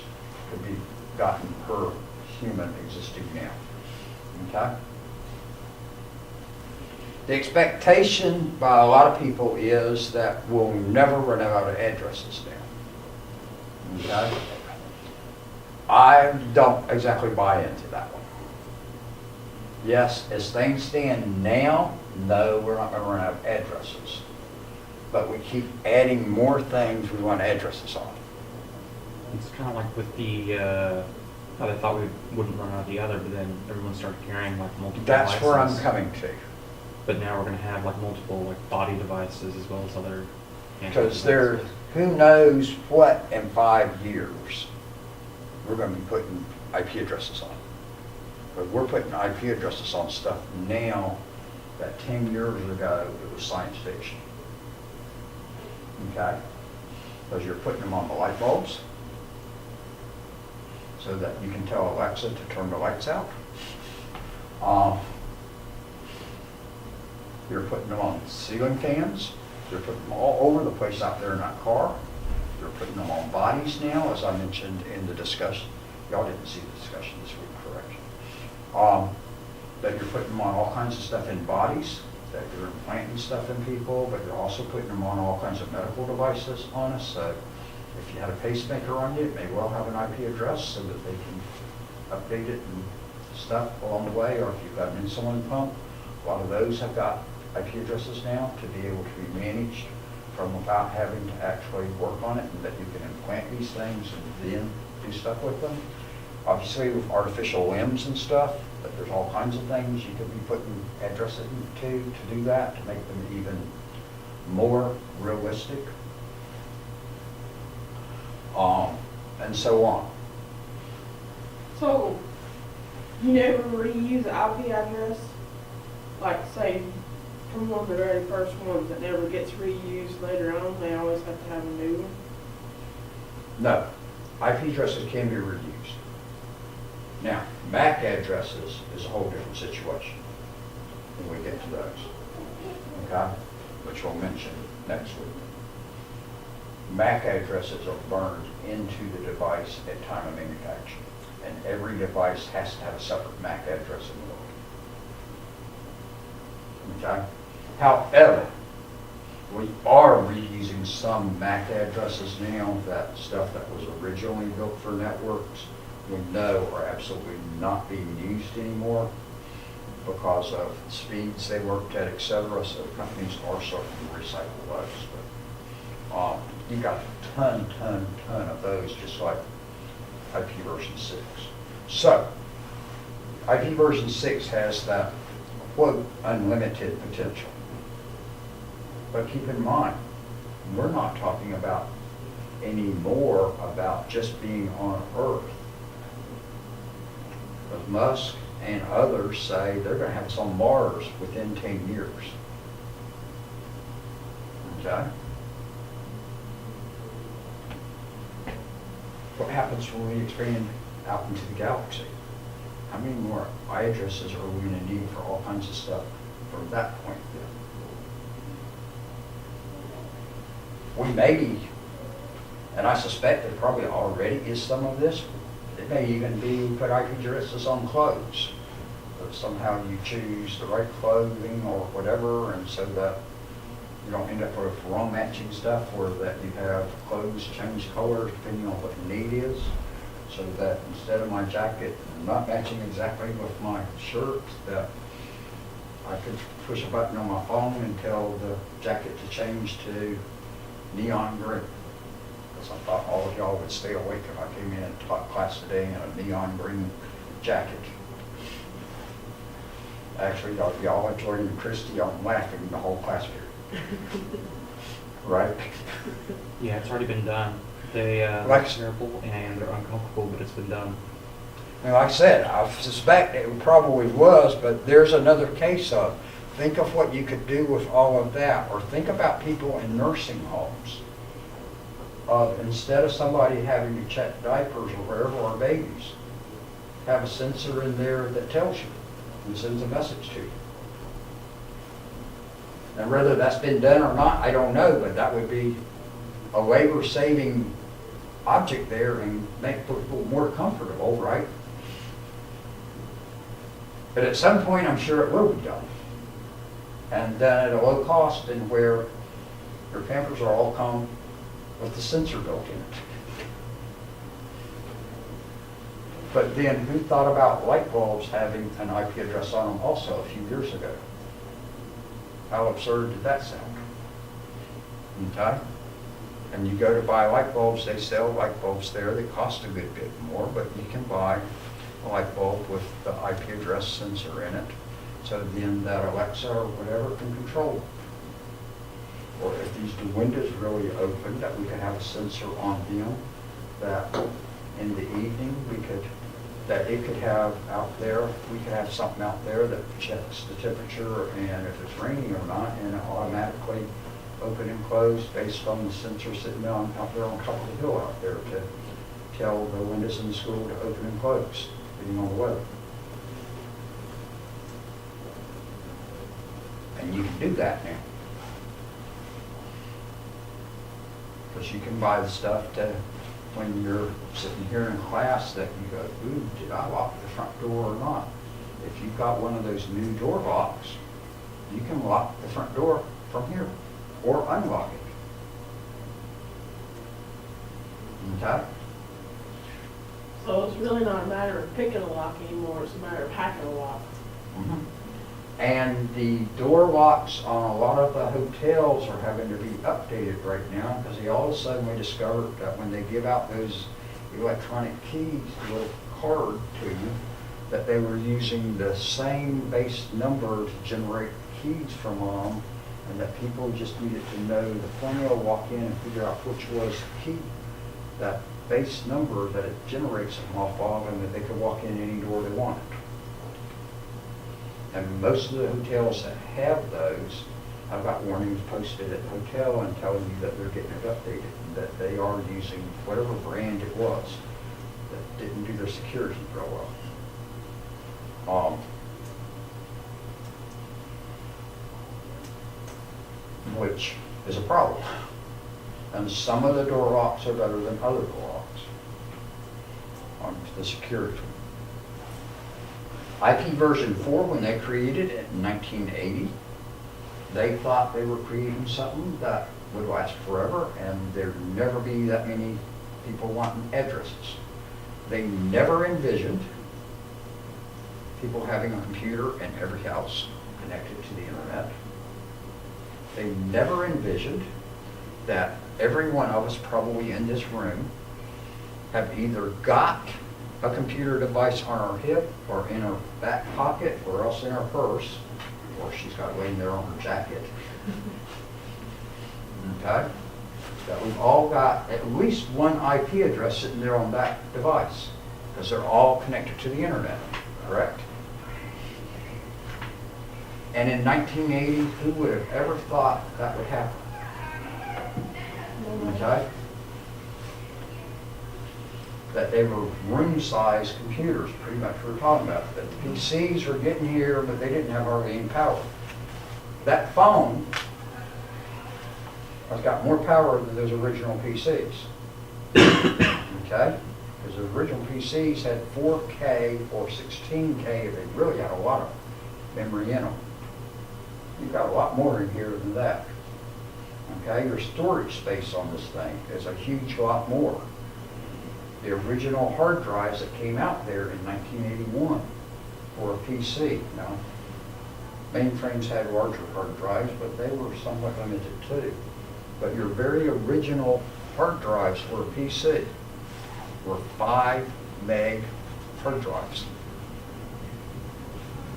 to be gotten per human existing now. Okay? The expectation by a lot of people is that we'll never run out of addresses now. Okay? I don't exactly buy into that one. Yes, as things stand now, no, we're not going to run out of addresses. But we keep adding more things we want addresses on. It's kind of like with the, how they thought we wouldn't run out of the other, but then everyone started carrying like multiple That's devices. where I'm coming to. But now we're going to have like multiple like body devices as well as other. Because there, who knows what in 5 years we're going to be putting IP addresses on. But we're putting IP addresses on stuff now that 10 years ago it was science fiction. Okay? Because you're putting them on the light bulbs so that you can tell Alexa to turn the lights out. You're putting them on ceiling fans. You're putting them all over the place out there in that car. You're putting them on bodies now, as I mentioned in the discussion. Y'all didn't see the discussion this week, correct? That you're putting them on all kinds of stuff in bodies, that you're implanting stuff in people, but you're also putting them on all kinds of medical devices on us. So if you had a pacemaker on you, it may well have an IP address so that they can update it and stuff along the way. Or if you've got an insulin pump, a lot of those have got IP addresses now to be able to be managed from without having to actually work on it, and that you can implant these things and then do stuff with them. Obviously with artificial limbs and stuff, but there's all kinds of things you could be putting addresses to do that, to make them even more realistic. And so on. So, you never reuse an IP address? Like, say, from one of the very first ones that never gets reused later on, they always have to have a new one? No, IP addresses can be reused. Now, MAC addresses is a whole different situation when we get to those, okay? Which we'll mention next week. MAC addresses are burned into the device at time of manufacture, and every device has to have a separate MAC address in the world. Okay? However, we are reusing some MAC addresses now, that stuff that was originally built for networks, we know are absolutely not being used anymore because of speeds they worked at, etc. So companies are starting to recycle those. But you got a ton of those, just like IP version 6. So, IP version 6 has that, quote, unlimited potential. But keep in mind, we're not talking about anymore about just being on Earth. But Musk and others say they're going to have us on Mars within 10 years. Okay? What happens when we expand out into the galaxy? how many more addresses are we gonna need for all kinds of stuff from that point then? We may be, and I suspect there probably already is some of this. It may even be put IP addresses on clothes. That somehow you choose the right clothing or whatever, and so that you don't end up with wrong matching stuff, or that you have clothes change colors depending on what the need is. So that instead of my jacket not matching exactly with my shirt, that I could push a button on my phone and tell the jacket to change to neon green. Because I thought all of y'all would stay awake if I came in and taught class today in a neon green jacket. Actually, y'all are joining Christie on laughing the whole class period. Right? Yeah, it's already been done. They, Like- it's terrible and they're uncomfortable, but it's been done. And like I said, I suspect it probably was, but there's another case of, think of what you could do with all of that, or think about people in nursing homes. Instead of somebody having to check diapers or whatever, or babies, have a sensor in there that tells you and sends a message to you. And whether that's been done or not, I don't know, but that would be a labor-saving object there and make people more comfortable, right? But at some point, I'm sure it will be done. And done at a low cost, and where your Pampers are all come with the sensor built in it. But then who thought about light bulbs having an IP address on them also a few years ago? How absurd did that sound? Okay? And you go to buy light bulbs, they sell light bulbs there. They cost a good bit more, but you can buy a light bulb with the IP address sensor in it. So then that Alexa or whatever can control it. Or if these windows really open, that we could have a sensor on them, that in the evening that it could have out there, we could have something out there that checks the temperature and if it's raining or not, and it automatically open and close based on the sensor sitting out there on top of the hill out there to tell the windows in the school to open and close, depending on the weather. And you can do that now. Because you can buy the stuff to, when you're sitting here in class, that you go, ooh, did I lock the front door or not? If you've got one of those new door locks, you can lock the front door from here or unlock it. Okay? So it's really not a matter of picking a lock anymore, it's a matter of hacking a lock. Mhm. And the door locks on a lot of the hotels are having to be updated right now, because all of a sudden we discovered that when they give out those electronic keys, a little card to you, that they were using the same base number to generate keys from them, and that people just needed to know the formula, walk in and figure out which was the key, that base number that it generates them off of, and that they could walk in any door they wanted. And most of the hotels that have those, I've got warnings posted at the hotel and telling you that they're getting it updated, and that they are using whatever brand it was that didn't do their security real well. Which is a problem. And some of the door locks are better than other door locks on the security. IP version 4, when they created it in 1980, they thought they were creating something that would last forever, and there'd never be that many people wanting addresses. They never envisioned people having a computer in every house connected to the internet. They never envisioned that every one of us probably in this room have either got a computer device on our hip or in our back pocket or else in our purse, or she's got it laying there on her jacket. Okay? That we've all got at least one IP address sitting there on that device, because they're all connected to the internet, correct? And in 1980, who would have ever thought that would happen? Okay? that they were room-sized computers, pretty much we were talking about. That the PCs were getting here, but they didn't have hardly any power. That phone has got more power than those original PCs. Okay? Because the original PCs had 4K or 16K, they really had a lot of memory in them. You've got a lot more in here than that. Okay? Your storage space on this thing is a huge lot more. The original hard drives that came out there in 1981 for a PC. Now, mainframes had larger hard drives, but they were somewhat limited too. But your very original hard drives for a PC were 5 meg hard drives.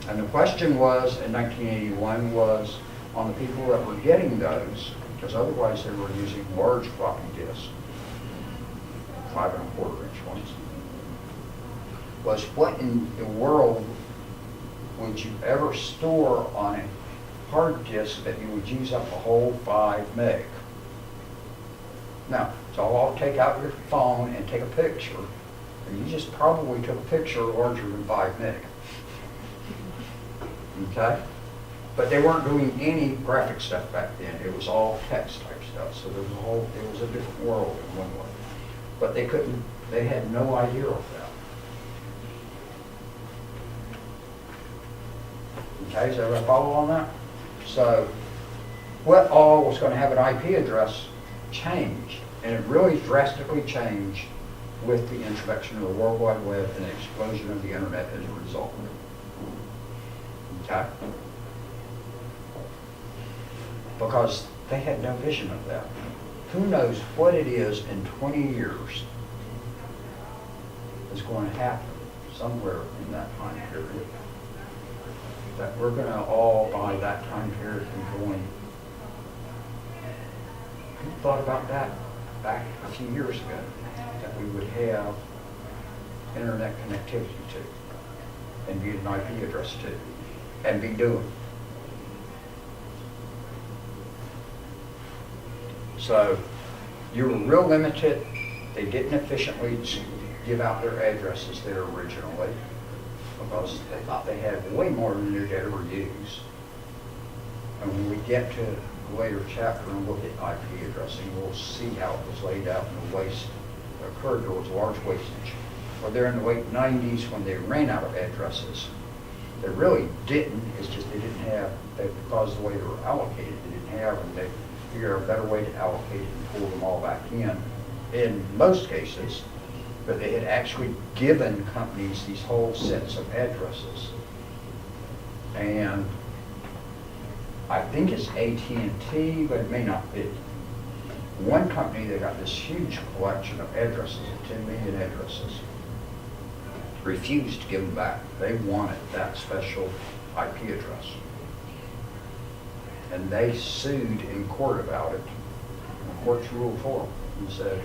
And the question was, in 1981, was on the people that were getting those, because otherwise they were using large floppy disks, 5 1/4 inch ones, was what in the world would you ever store on a hard disk that you would use up a whole 5 meg? Now, so I'll take out your phone and take a picture, and you just probably took a picture larger than 5 meg. Okay? But they weren't doing any graphic stuff back then. It was all text type stuff. So there was it was a different world in one way. But they had no idea of that. Okay, is everybody follow on that? So what all was going to have an IP address changed, and it really drastically changed with the introduction of the World Wide Web and the explosion of the internet as a result. Okay? Because they had no vision of that. Who knows what it is in 20 years is going to happen somewhere in that time period, that we're going to all by that time period enjoy. Who thought about that back a few years ago, that we would have internet connectivity to, and be an IP address to, and be doing? So you were real limited. They didn't efficiently give out their addresses there originally because they thought they had way more than they could ever use. And when we get to a later chapter and look at IP addressing, we'll see how it was laid out and the waste that occurred. There was large wastage. Well, there in the late 90s when they ran out of addresses, they really didn't. It's just they didn't have, because of the way they were allocated, they didn't have, and they figure a better way to allocate it and pull them all back in most cases. But they had actually given companies these whole sets of addresses. And I think it's AT&T, but it may not be. One company, they got this huge collection of addresses, 10 million addresses, refused to give them back. They wanted that special IP address. And they sued in court about it. And the courts ruled for them and said,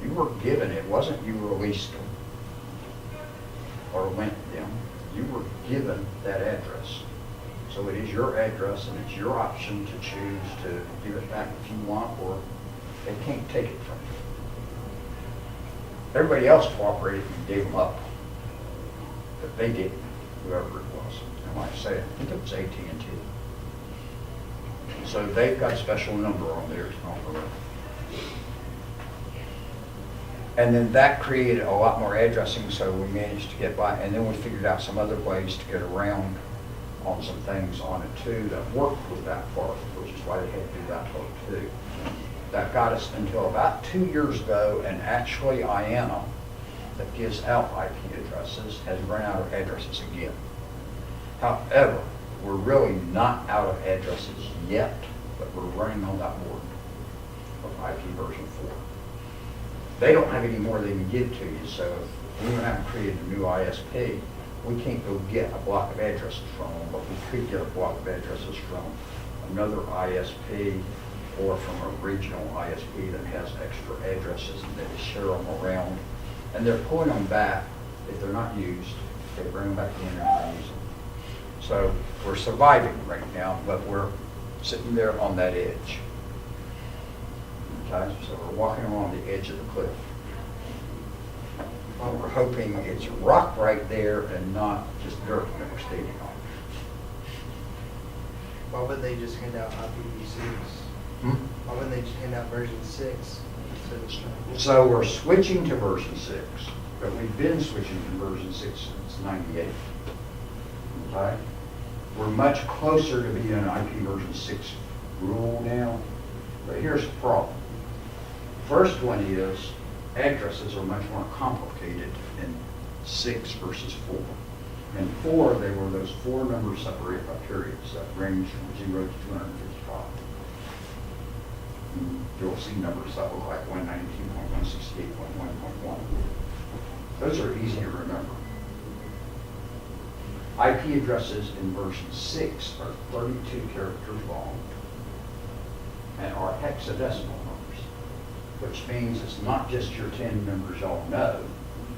you were given, it wasn't you released them or lent them. You were given that address. So it is your address and it's your option to choose to give it back if you want, or they can't take it from you. Everybody else cooperated and gave them up. But they didn't, whoever it was. And like I say, I think it was AT&T. So they've got a special number on theirs. And then that created a lot more addressing, so we managed to get by. And then we figured out some other ways to get around on some things on it too that worked with that part, which is why they had to do that part too. That got us until about 2 years ago, and actually IANA, that gives out IP addresses, has run out of addresses again. However, we're really not out of addresses yet, but we're running on that board of IP version 4. They don't have any more they can give to you, so if we haven't created a new ISP, we can't go get a block of addresses from them, but we could get a block of addresses from another ISP or from a regional ISP that has extra addresses and they just share them around. And they're pulling them back. If they're not used, they bring them back in and use them. So we're surviving right now, but we're sitting there on that edge. Okay, so we're walking along the edge of the cliff. we're hoping it's rock right there and not just dirt that we're standing on. Why wouldn't they just hand out IPv6? Hmm? Why wouldn't they just hand out version 6 instead of standard? So we're switching to version 6, but we've been switching to version 6 since 98. Okay? We're much closer to being an IP version 6 rule now, but here's the problem. First one is addresses are much more complicated in 6 versus 4. In 4, they were those 4 numbers separated by periods that range from 0 to 255. You'll see numbers that look like 192.168.1.1. Those are easy to remember. IP addresses in version 6 are 32 characters long and are hexadecimal numbers, which means it's not just your 10 numbers y'all know,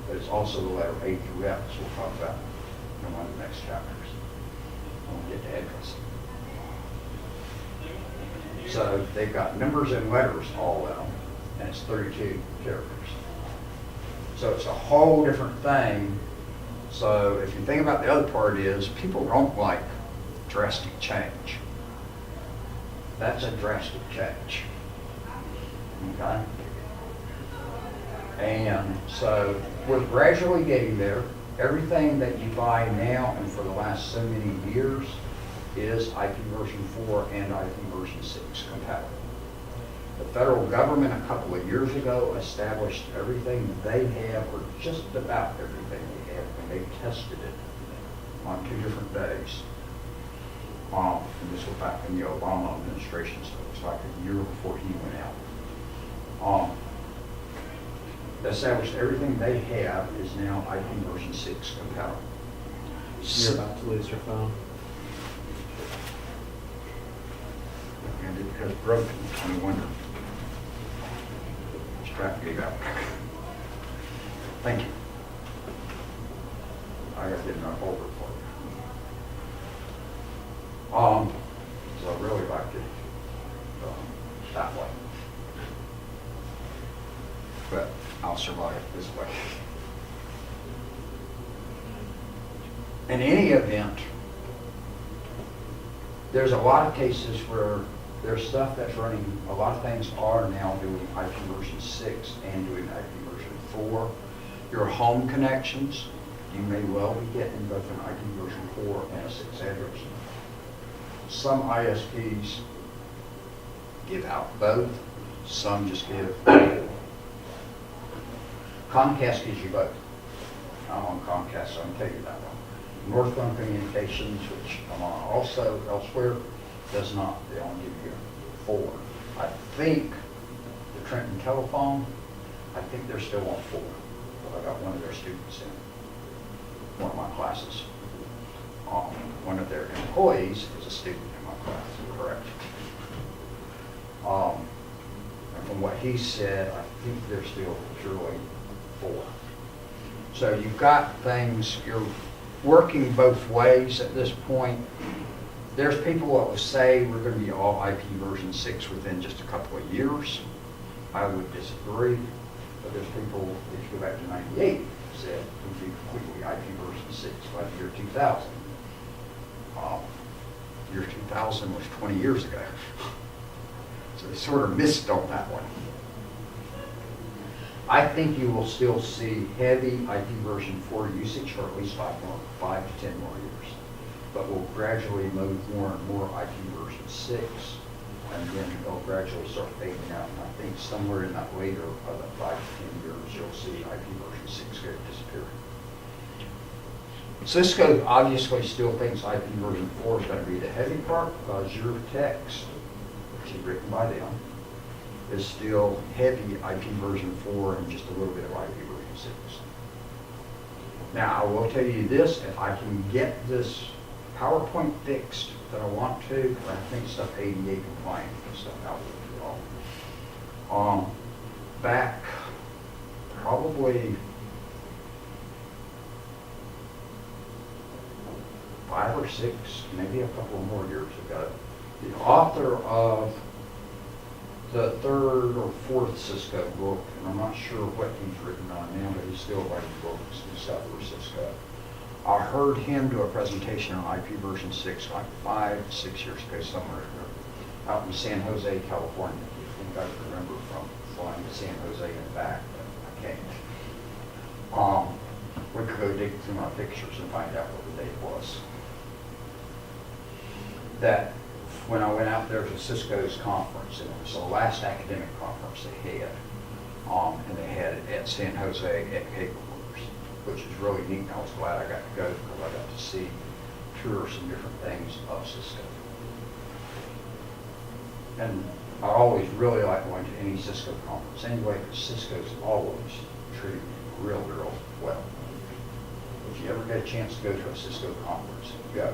but it's also the letter A through F, as we'll talk about in one of the next chapters when we get to addressing. So they've got numbers and letters all in them, and it's 32 characters. So it's a whole different thing. So if you think about the other part is, people don't like drastic change. That's a drastic change. Okay? And so we're gradually getting there. Everything that you buy now and for the last so many years is IP version 4 and IP version 6 compatible. The federal government a couple of years ago established everything that they have, or just about everything they have, and they tested it on 2 different days. And this was back in the Obama administration, so it was like a year before he went out. They established everything they have is now IP version 6 compatible. You're about to lose your phone. And it has broken, I wonder. Strap gave out. Thank you. I did not hold it for you. So I really liked it that way. But I'll survive it this way. In any event, there's a lot of cases where there's stuff that's running, a lot of things are now doing IP version 6 and doing IP version 4. Your home connections, you may well be getting both an IP version 4 and a 6 address. Some ISPs give out both, some just give. Comcast gives you both. I'm on Comcast, so I can tell you that one. Northland Communications, which I'm on also elsewhere, does not. They only give you 4. I think the Trenton Telephone, I think they're still on 4. But I got one of their students in one of my classes. One of their employees is a student in my class, correct? And from what he said, I think they're still purely 4. So you've got things, you're working both ways at this point. There's people that will say we're going to be all IP version 6 within just a couple of years. I would disagree, but there's people, if you go back to 98, said we'd be completely IP version 6 by the year 2000. Year 2000 was 20 years ago. So they sort of missed on that one. I think you will still see heavy IP version 4 usage for at least 5 to 10 more years. But we'll gradually move more and more IP version 6, and then it'll gradually start fading out. And I think somewhere in that later of the 5 to 10 years, you'll see IP version 6 go disappearing. Cisco obviously still thinks IP version 4 is going to be the heavy part because your text, which is written by them, is still heavy IP version 4 and just a little bit of IP version 6. Now, I will tell you this, if I can get this PowerPoint fixed that I want to, I think stuff ADA compliant and stuff out with it all. Back probably 5 or 6, maybe a couple more years ago, the author of the third or fourth Cisco book, and I'm not sure what he's written on now, but he's still writing books and stuff for Cisco. I heard him do a presentation on IP version 6 like 5-6 years ago somewhere out in San Jose, California. You think I remember from flying to San Jose and back, but I can't. We could go dig through my pictures and find out what the date was. That when I went out there to Cisco's conference, and it was the last academic conference they had, and they had it at San Jose at Cableworks, which is really neat. And I was glad I got to go because I got to see, tour some different things of Cisco. And I always really like going to any Cisco conference anyway, because Cisco's always treated me real well. If you ever get a chance to go to a Cisco conference, go.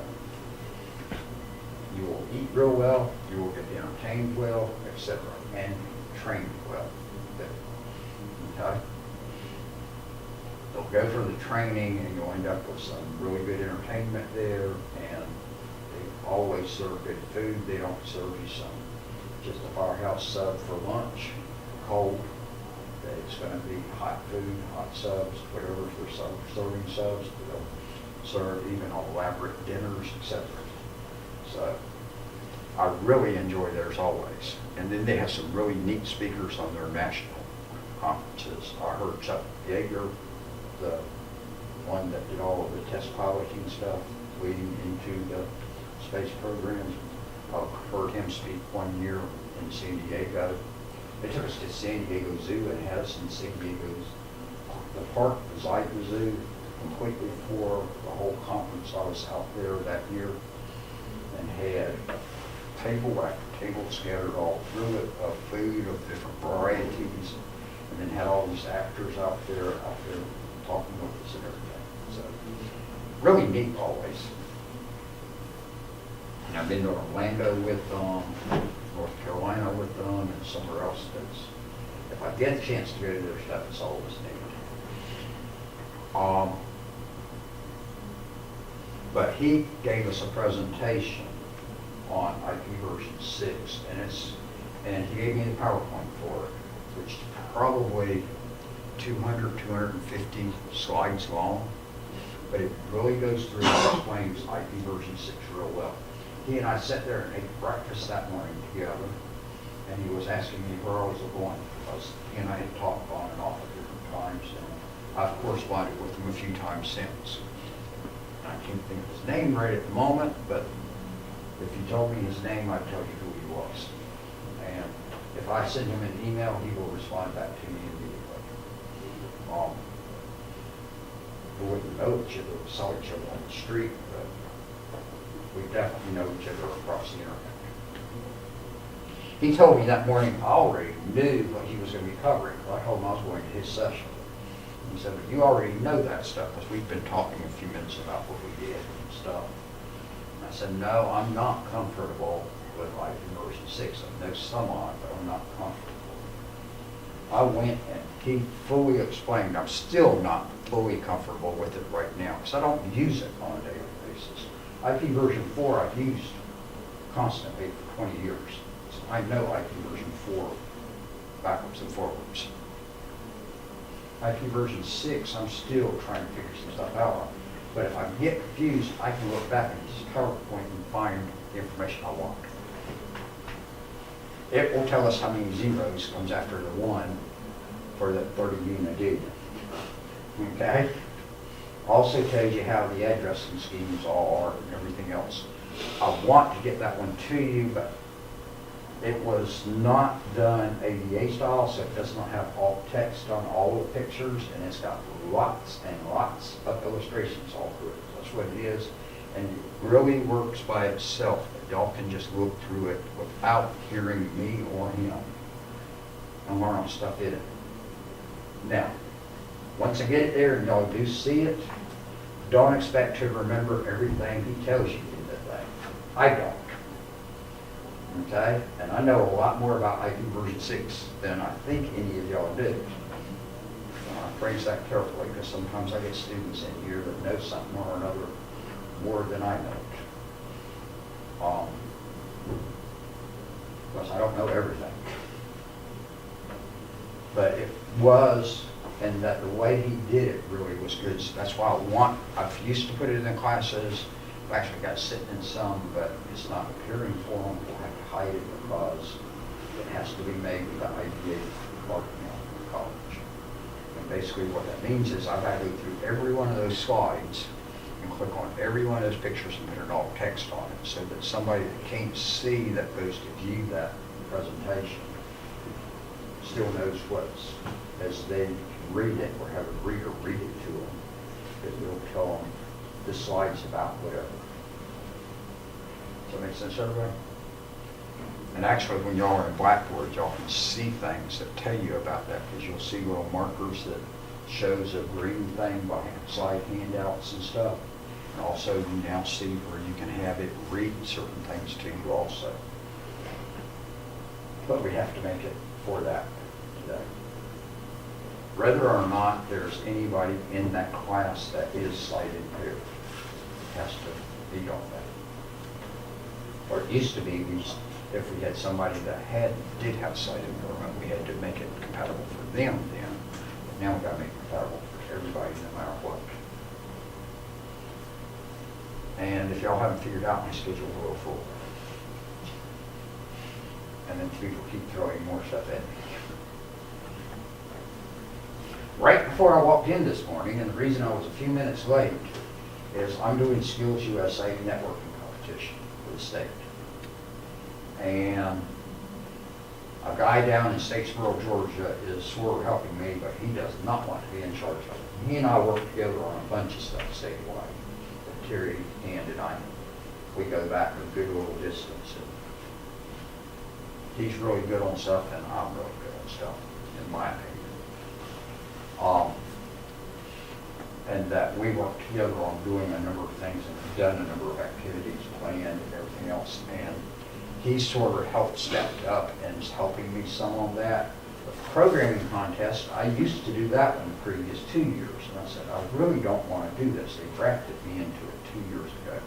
You will eat real well, you will get entertained well, etc., and trained well. Okay? They'll go for the training, and you'll end up with some really good entertainment there, and they always serve good food. They don't serve you just a firehouse sub for lunch, cold. It's going to be hot food, hot subs, whatever they're serving subs. They'll serve even elaborate dinners, etc. So I really enjoy theirs always. And then they have some really neat speakers on their national conferences. I heard Chuck Yeager, the one that did all of the test piloting stuff leading into the space programs. I heard him speak one year in San Diego. They took us to San Diego Zoo and had us in San Diego's, the park, the Zyga Zoo, completely for the whole conference. I was out there that year and had table after table scattered all through it of food of different varieties, and then had all these actors out there talking with us and everything. So really neat always. And I've been to Orlando with them, North Carolina with them, and somewhere else that's, if I get a chance to go to their stuff, it's always neat. But he gave us a presentation on IP version 6, and he gave me the PowerPoint for it, which is probably 250 slides long, but it really goes through and explains IP version 6 real well. He and I sat there and ate breakfast that morning together, and he was asking me where I was going, because he and I had talked on and off at different times, and I've corresponded with him a few times since. I can't think of his name right at the moment, but if he told me his name, I'd tell you who he was. And if I send him an email, he will respond back to me immediately. We wouldn't know each other, we saw each other on the street, but we definitely know each other across the internet. He told me that morning I already knew what he was going to be covering. I told him I was going to his session. He said, but you already know that stuff because we've been talking a few minutes about what we did and stuff. And I said, no, I'm not comfortable with IP version 6. I know some on it, but I'm not comfortable. I went and he fully explained. I'm still not fully comfortable with it right now because I don't use it on a daily basis. IP version 4 I've used constantly for 20 years. So I know IP version 4 backwards and forwards. IP version 6, I'm still trying to figure some stuff out on. But if I get confused, I can look back at this PowerPoint and find the information I want. It will tell us how many zeros comes after the 1 for the 30 unit unit. Okay? Also tells you how the addressing schemes all are and everything else. I want to get that one to you, but it was not done ADA style, so it does not have all text on all the pictures, and it's got lots and lots of illustrations all through it. That's what it is, and it really works by itself. Y'all can just look through it without hearing me or him and learn stuff in it. Now, once I get it there and y'all do see it, don't expect to remember everything he tells you in the thing. I don't. Okay? And I know a lot more about IP version 6 than I think any of y'all do. And I phrase that carefully because sometimes I get students in here that know something or another more than I know. Because I don't know everything. But it was, and that the way he did it really was good. So that's why I've used to put it in the classes. I've actually got it sitting in some, but it's not appearing for them. We'll have to hide it because it has to be made with the IDA marking out from college. And basically what that means is I've got to go through every one of those slides and click on every one of those pictures and put it all text on it so that somebody that can't see that goes to view that presentation still knows what's, as they read it or have a reader read it to them, it will tell them this slide's about whatever. Does that make sense, everybody? And actually, when y'all are in Blackboard, y'all can see things that tell you about that, because you'll see little markers that shows a green thing behind slide handouts and stuff. And also, you now see where you can have it read certain things to you also. But we have to make it for that today. Whether or not there's anybody in that class that is sight impaired, it has to be on that. Or it used to be, if we had somebody that did have sight impairment, we had to make it compatible for them then. But now we've got to make it compatible for everybody, no matter what. And if y'all haven't figured out, my schedule's a little full. And then people keep throwing more stuff at me. Right before I walked in this morning, and the reason I was a few minutes late, is I'm doing Skills USA networking competition for the state. And a guy down in Statesboro, Georgia is sort of helping me, but he does not want to be in charge of it. He and I work together on a bunch of stuff statewide. Terry and I, we go back a good little distance. And he's really good on stuff, and I'm really good on stuff, in my opinion. And that we work together on doing a number of things, and we've done a number of activities, planned and everything else. And he sort of helped step up and is helping me some on that. The programming contest, I used to do that one the previous 2 years. And I said, I really don't want to do this. They drafted me into it 2 years ago.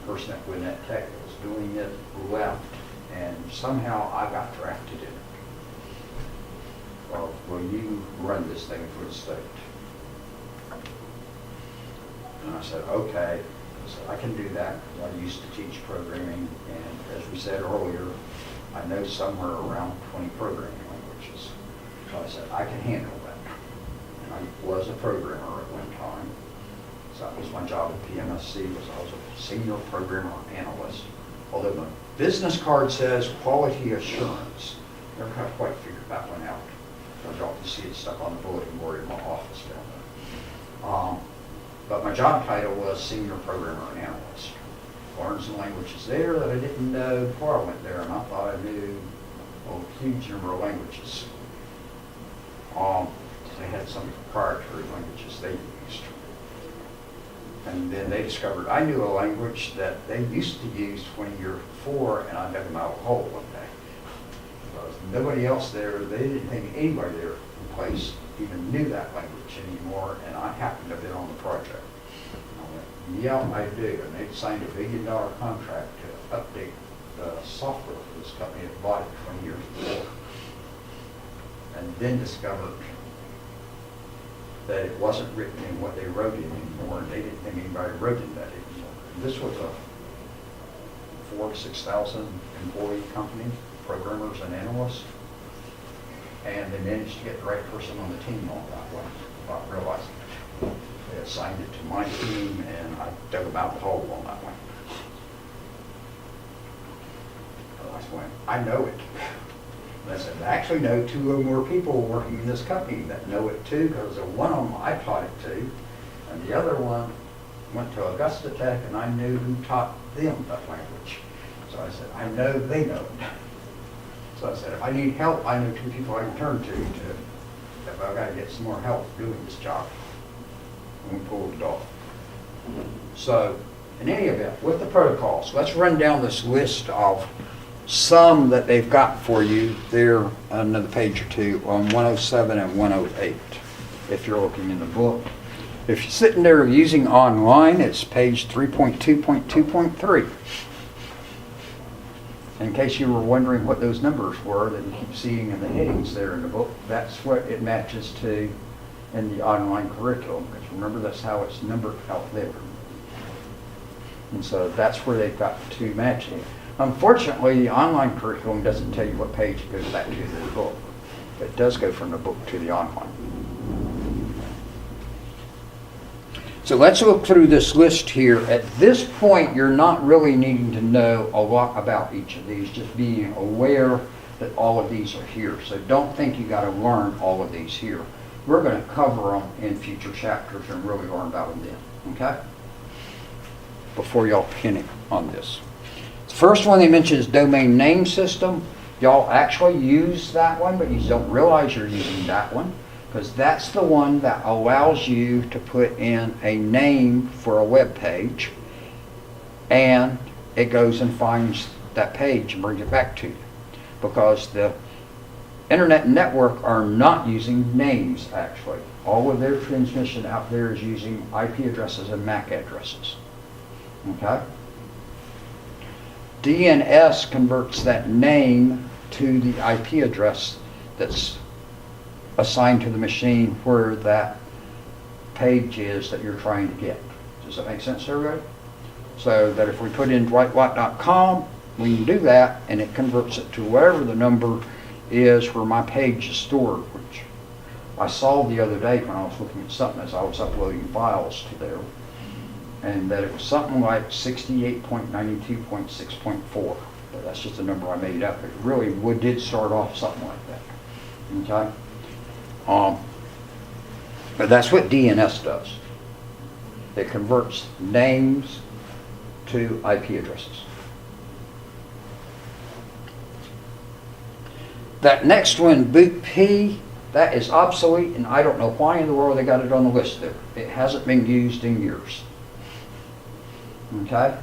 The person at Gwinnett Tech that was doing it left, and somehow I got drafted in it. Well, will you run this thing for the state? And I said, okay. I said, I can do that. I used to teach programming, and as we said earlier, I know somewhere around 20 programming languages. So I said, I can handle that. And I was a programmer at one time. So that was my job at PMSC, was I was a senior programmer analyst. Although my business card says quality assurance. Never have quite figured that one out. Y'all can see it stuck on the bulletin board in my office down there. But my job title was Senior Programmer and Analyst. Learned some languages there that I didn't know before I went there, and I thought I knew a huge number of languages. They had some proprietary languages they used. And then they discovered I knew a language that they used to use 20 years before, and I dug them out of a hole one day. Because nobody else there, they didn't think anybody there in place even knew that language anymore, and I happened to have been on the project. I went, yeah, I do. And they signed a $1 billion contract to update the software for this company that bought it 20 years before. And then discovered that it wasn't written in what they wrote in anymore, and they didn't think anybody wrote in that anymore. And this was a 4,000 to 6,000 employee company, programmers and analysts. And they managed to get the right person on the team on that one, without realizing it. They assigned it to my team, and I dug them out the hole on that one. So I know it. And I said, I actually know 2 or more people working in this company that know it too, because one of them I taught it to, and the other one went to Augusta Tech, and I knew who taught them that language. So I said, I know they know it. So I said, if I need help, I know 2 people I can turn to if I've got to get some more help doing this job. And we pulled it off. So, in any event, with the protocols, let's run down this list of some that they've got for you there, another page or 2, on 107 and 108, if you're looking in the book. If you're sitting there using online, it's page 3.2.2.3. In case you were wondering what those numbers were that you keep seeing in the headings there in the book, that's what it matches to in the online curriculum. Because remember, that's how it's numbered out there. And so that's where they've got the two matching. Unfortunately, the online curriculum doesn't tell you what page it goes back to in the book. It does go from the book to the online. So let's look through this list here. At this point, you're not really needing to know a lot about each of these, just being aware that all of these are here. So don't think you got to learn all of these here. We're going to cover them in future chapters and really learn about them then, okay? Before y'all pin it on this. The first one they mention is domain name system. Y'all actually use that one, but you don't realize you're using that one, because that's the one that allows you to put in a name for a web page, and it goes and finds that page and brings it back to you. Because the internet network are not using names, actually. All of their transmission out there is using IP addresses and MAC addresses. Okay? DNS converts that name to the IP address that's assigned to the machine where that page is that you're trying to get. Does that make sense to everybody? So that if we put in dwightwatt.com, we can do that, and it converts it to whatever the number is where my page is stored, which I saw the other day when I was looking at something as I was uploading files to there, and that it was something like 68.92.6.4. But that's just a number I made up. It really did start off something like that. Okay? But that's what DNS does. It converts names to IP addresses. That next one, boot P, that is obsolete, and I don't know why in the world they got it on the list there. It hasn't been used in years. Okay?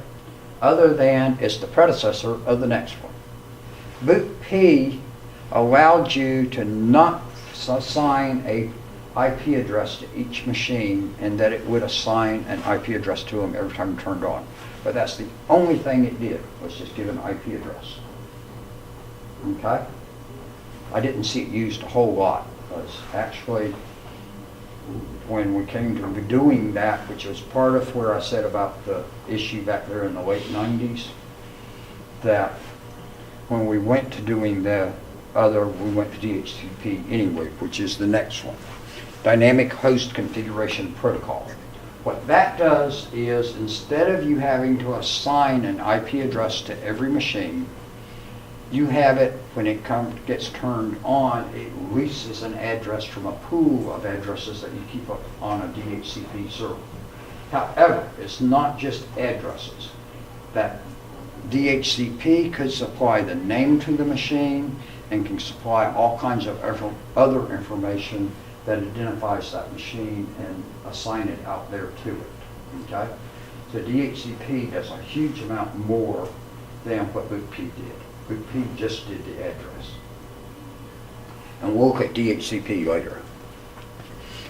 Other than it's the predecessor of the next one. Boot P allowed you to not assign a IP address to each machine, and that it would assign an IP address to them every time you turned on. But that's the only thing it did, was just give an IP address. Okay? I didn't see it used a whole lot, because actually when we came to doing that, which was part of where I said about the issue back there in the late 90s, that when we went to doing the other, we went to DHCP anyway, which is the next one. Dynamic Host Configuration Protocol. What that does is, instead of you having to assign an IP address to every machine, you have it, when it gets turned on, it releases an address from a pool of addresses that you keep up on a DHCP server. However, it's not just addresses. That DHCP could supply the name to the machine and can supply all kinds of other information that identifies that machine and assign it out there to it. Okay? So DHCP does a huge amount more than what BootP did. BootP just did the address. And we'll look at DHCP later,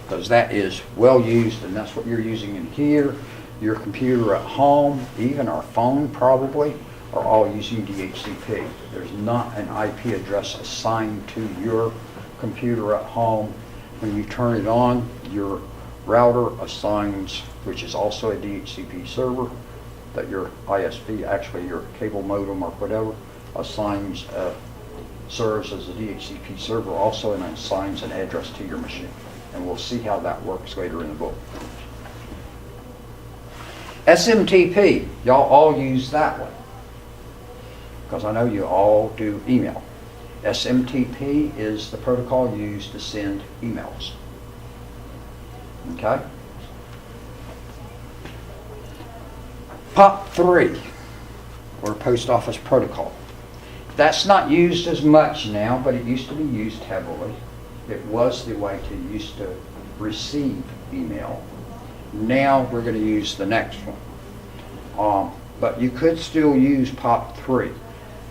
because that is well used, and that's what you're using in here. Your computer at home, even our phone probably, are all using DHCP. There's not an IP address assigned to your computer at home. When you turn it on, your router assigns, which is also a DHCP server, that your ISP, actually your cable modem or whatever, assigns, serves as a DHCP server also, and assigns an address to your machine. And we'll see how that works later in the book. SMTP, y'all all use that one, because I know you all do email. SMTP is the protocol used to send emails. Okay? POP3, or Post Office Protocol. That's not used as much now, but it used to be used heavily. It was the way to used to receive email. Now we're going to use the next one. But you could still use POP3.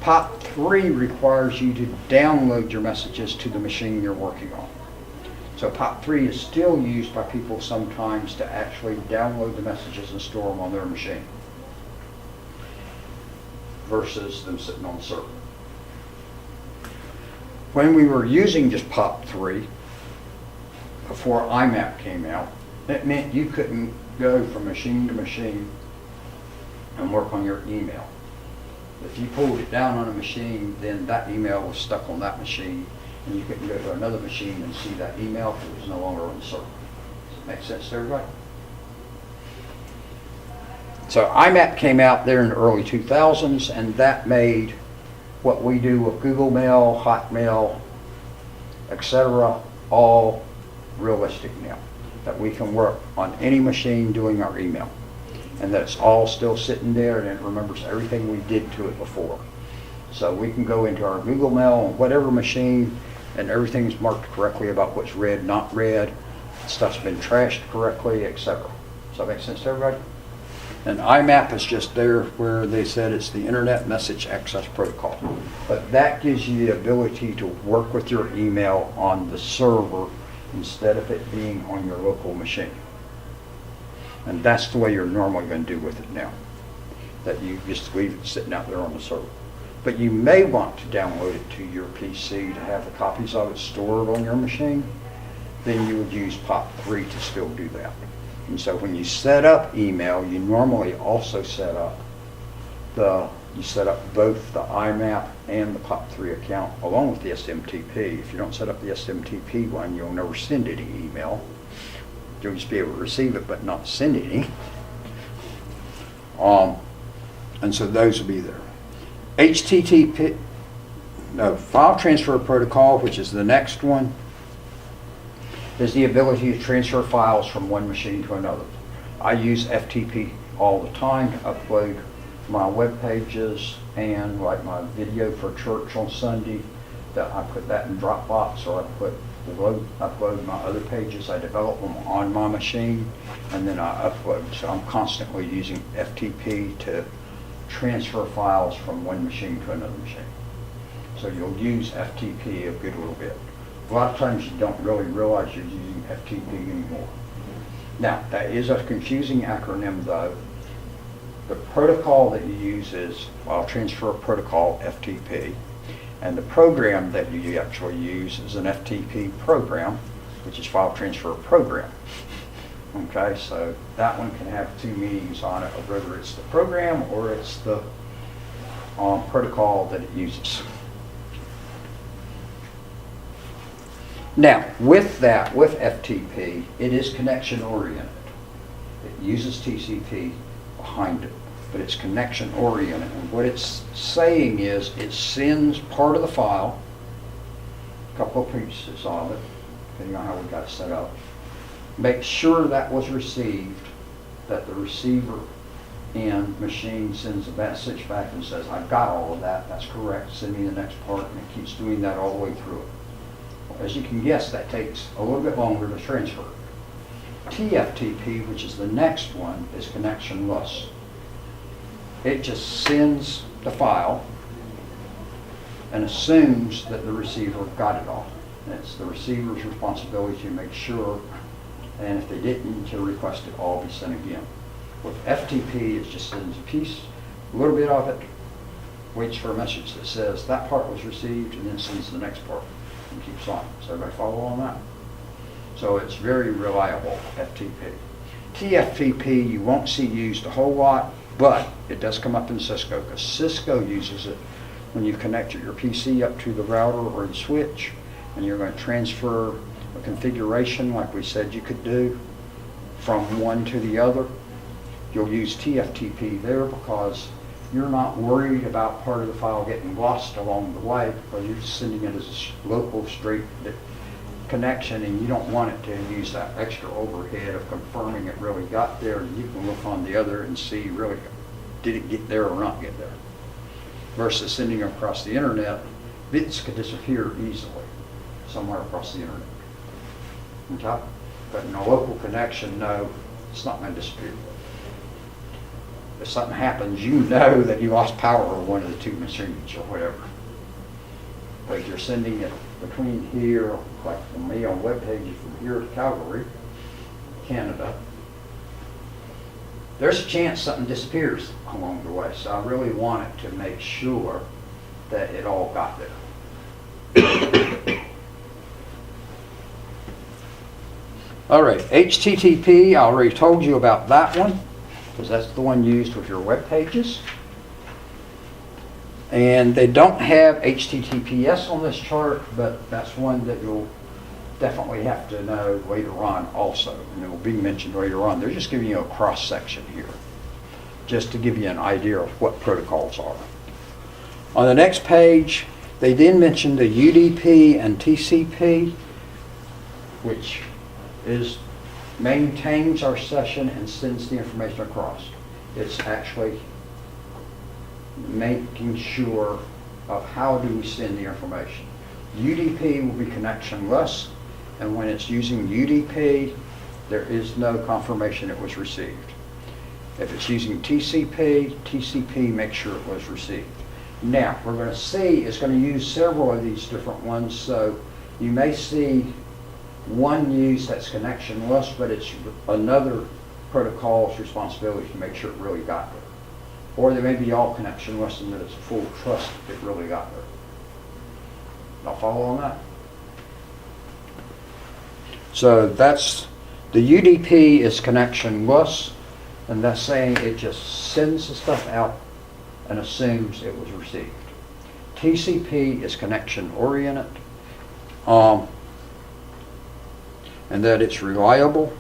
POP3 requires you to download your messages to the machine you're working on. So POP3 is still used by people sometimes to actually download the messages and store them on their machine. versus them sitting on the server. When we were using just POP3, before IMAP came out, it meant you couldn't go from machine to machine and work on your email. If you pulled it down on a machine, then that email was stuck on that machine, and you couldn't go to another machine and see that email because it was no longer on the server. Does that make sense to everybody? So IMAP came out there in the early 2000s, and that made what we do with Google Mail, Hotmail, etc., all realistic now. That we can work on any machine doing our email. And that it's all still sitting there and it remembers everything we did to it before. So we can go into our Google Mail on whatever machine and everything's marked correctly about what's read, not read, stuff's been trashed correctly, etc. Does that make sense to everybody? And IMAP is just there where they said it's the Internet Message Access Protocol. But that gives you the ability to work with your email on the server instead of it being on your local machine. And that's the way you're normally going to do with it now. That you just leave it sitting out there on the server. But you may want to download it to your PC to have the copies of it stored on your machine. Then you would use POP3 to still do that. And so when you set up email, you normally also set up both the IMAP and the POP3 account along with the SMTP. If you don't set up the SMTP one, you'll never send any email. You'll just be able to receive it but not send any. And so those will be there. File transfer protocol, which is the next one, is the ability to transfer files from one machine to another. I use FTP all the time to upload my web pages and like my video for church on Sunday. That I put that in Dropbox, or I upload my other pages. I develop them on my machine and then I upload. So I'm constantly using FTP to transfer files from one machine to another machine. So you'll use FTP a good little bit. A lot of times you don't really realize you're using FTP anymore. Now, that is a confusing acronym though. The protocol that you use is File Transfer Protocol, FTP. And the program that you actually use is an FTP program, which is File Transfer Program. Okay, so that one can have two meanings on it, of whether it's the program or it's the protocol that it uses. Now, with that, with FTP, it is connection oriented. It uses TCP behind it, but it's connection oriented. And what it's saying is it sends part of the file, a couple of pieces of it, depending on how we got it set up. Make sure that was received, that the receiver and machine sends a message back and says, I've got all of that, that's correct, send me the next part, and it keeps doing that all the way through it. As you can guess, that takes a little bit longer to transfer. TFTP, which is the next one, is connectionless. It just sends the file and assumes that the receiver got it all. And it's the receiver's responsibility to make sure, and if they didn't, to request it all be sent again. With FTP, it just sends a piece, a little bit of it, waits for a message that says that part was received, and then sends the next part. And keeps on. Does everybody follow on that? So it's very reliable, FTP. TFTP you won't see used a whole lot, but it does come up in Cisco, because Cisco uses it when you connect your PC up to the router or the switch, and you're going to transfer a configuration like we said you could do from one to the other. You'll use TFTP there because you're not worried about part of the file getting lost along the way, because you're sending it as a local straight connection, and you don't want it to use that extra overhead of confirming it really got there. And you can look on the other and see really did it get there or not get there. Versus sending it across the internet, bits could disappear easily somewhere across the internet. Okay? But in a local connection, no, it's not going to disappear. If something happens, you know that you lost power on one of the two machines or whatever. But if you're sending it between here, like for me on web pages from here to Calgary, Canada, there's a chance something disappears along the way. So I really wanted to make sure that it all got there. All right, HTTP, I already told you about that one, because that's the one used with your web pages. And they don't have HTTPS on this chart, but that's one that you'll definitely have to know later on also, and it will be mentioned later on. They're just giving you a cross section here, just to give you an idea of what protocols are. On the next page, they did mention the UDP and TCP, which maintains our session and sends the information across. It's actually making sure of how do we send the information. UDP will be connectionless, and when it's using UDP, there is no confirmation it was received. If it's using TCP, TCP makes sure it was received. Now, we're going to see it's going to use several of these different ones, so you may see one used that's connectionless, but it's another protocol's responsibility to make sure it really got there. Or they may be all connectionless and that it's full trust it really got there. Y'all follow on that? So that's, the UDP is connectionless, and that's saying it just sends the stuff out and assumes it was received. TCP is connection oriented, and that it's reliable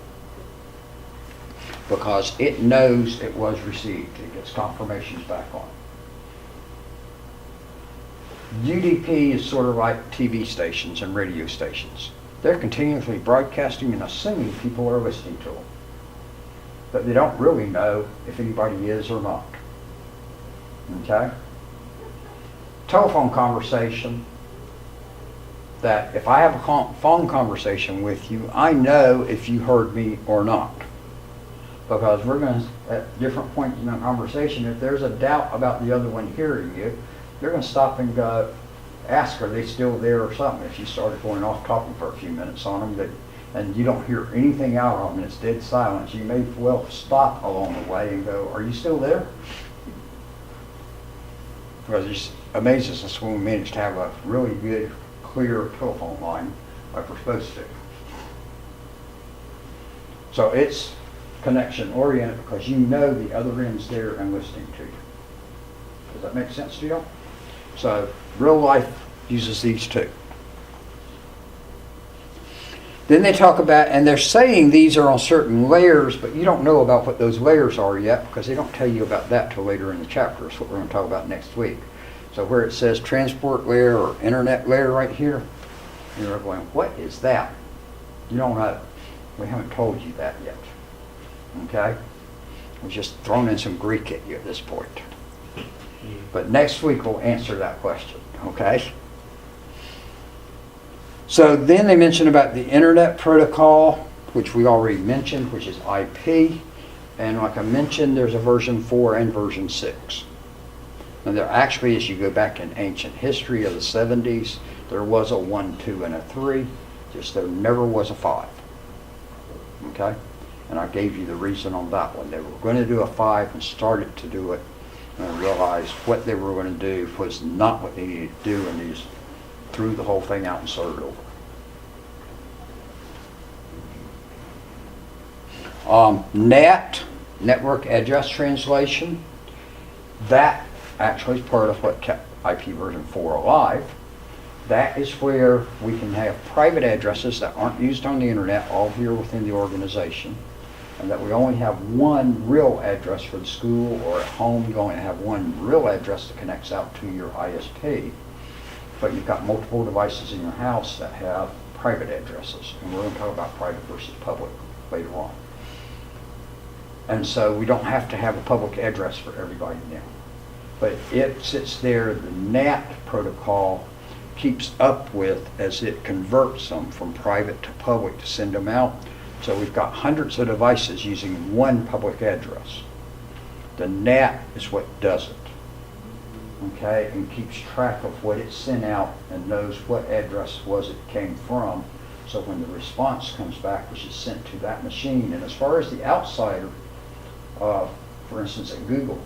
because it knows it was received. It gets confirmations back on it. UDP is sort of like TV stations and radio stations. They're continuously broadcasting and assuming people are listening to them. But they don't really know if anybody is or not. Okay? Telephone conversation, that if I have a phone conversation with you, I know if you heard me or not. Because we're going to, at different points in the conversation, if there's a doubt about the other one hearing you, they're going to stop and go, ask, are they still there or something? If you started going off talking for a few minutes on them and you don't hear anything out of them and it's dead silence, you may well stop along the way and go, are you still there? Because it amazes us when we manage to have a really good, clear telephone line like we're supposed to. So it's connection oriented because you know the other end's there and listening to you. Does that make sense to you? So real life uses these two. Then they talk about, and they're saying these are on certain layers, but you don't know about what those layers are yet because they don't tell you about that till later in the chapter. That's what we're going to talk about next week. So where it says transport layer or internet layer right here, you're going, what is that? You don't know. We haven't told you that yet. Okay? We've just thrown in some Greek at you at this point. But next week we'll answer that question. Okay? So then they mention about the internet protocol, which we already mentioned, which is IP. And like I mentioned, there's a version 4 and version 6. And there actually, as you go back in ancient history of the 70s, there was a 1, 2, and a 3. Just there never was a 5. Okay? And I gave you the reason on that one. They were going to do a 5 and started to do it and realized what they were going to do was not what they needed to do, and they just threw the whole thing out and started over. NAT, network address translation, that actually is part of what kept IP version 4 alive. That is where we can have private addresses that aren't used on the internet all here within the organization, and that we only have one real address for the school, or at home you only have one real address that connects out to your ISP. But you've got multiple devices in your house that have private addresses, and we're going to talk about private versus public later on. And so we don't have to have a public address for everybody now. But it sits there, the NAT protocol keeps up with as it converts them from private to public to send them out. So we've got hundreds of devices using one public address. The NAT is what does it. Okay, and keeps track of what it sent out and knows what address was it came from. So when the response comes back, which is sent to that machine, and as far as the outsider, for instance, at Google.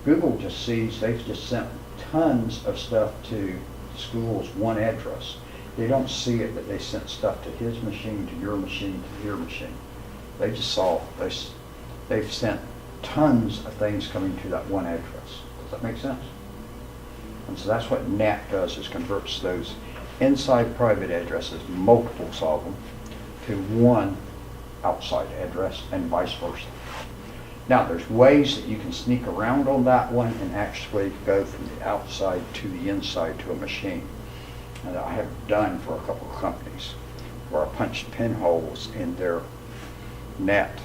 Google just sees, they've just sent tons of stuff to schools, one address. They don't see it that they sent stuff to his machine, to your machine, to your machine. They just saw, they've sent tons of things coming to that one address. Does that make sense? And so that's what NAT does, is converts those inside private addresses, multiples of them, to one outside address and vice versa. Now, there's ways that you can sneak around on that one and actually go from the outside to the inside to a machine. And I have done for a couple of companies where I punched pinholes in their NAT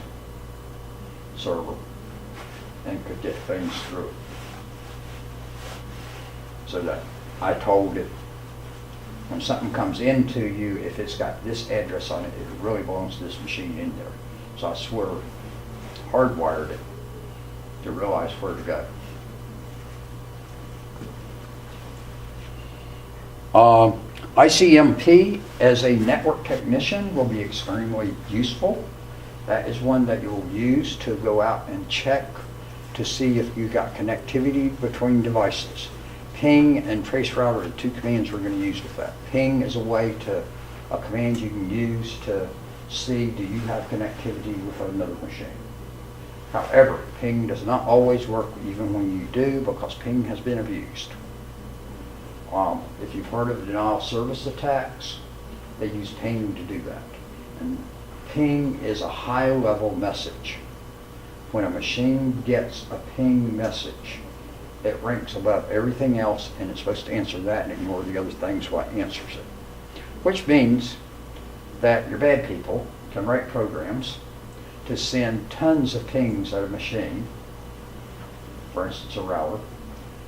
server and could get things through it. So that I told it, when something comes into you, if it's got this address on it, it really belongs to this machine in there. So I swear, hardwired it to realize where to go. ICMP as a network technician will be extremely useful. That is one that you'll use to go out and check to see if you got connectivity between devices. Ping and traceroute are the two commands we're going to use with that. Ping is a command you can use to see, do you have connectivity with another machine. However, ping does not always work even when you do, because ping has been abused. If you've heard of denial of service attacks, they use ping to do that. And ping is a high-level message. When a machine gets a ping message, it ranks above everything else, and it's supposed to answer that and ignore the other things while it answers it. Which means that your bad people can write programs to send tons of pings at a machine, for instance a router,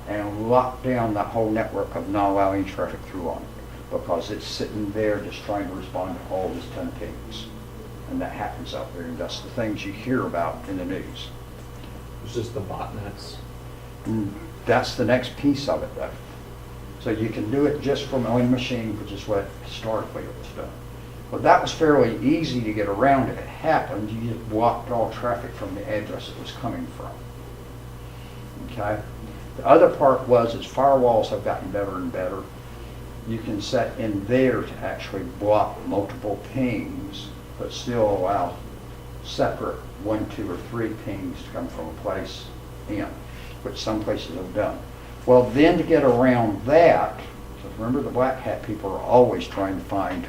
and lock down that whole network of not allowing traffic through on it, because it's sitting there just trying to respond to all this ton of pings. And that happens out there, and that's the things you hear about in the news. It's just the botnets. And that's the next piece of it, though. So you can do it just from one machine, which is what historically it was done. But that was fairly easy to get around. If it happened, you just blocked all traffic from the address it was coming from. Okay? The other part was, as firewalls have gotten better and better, you can set in there to actually block multiple pings, but still allow separate 1, 2, or 3 pings to come from a place in, which some places have done. Well, then to get around that, so remember the black hat people are always trying to find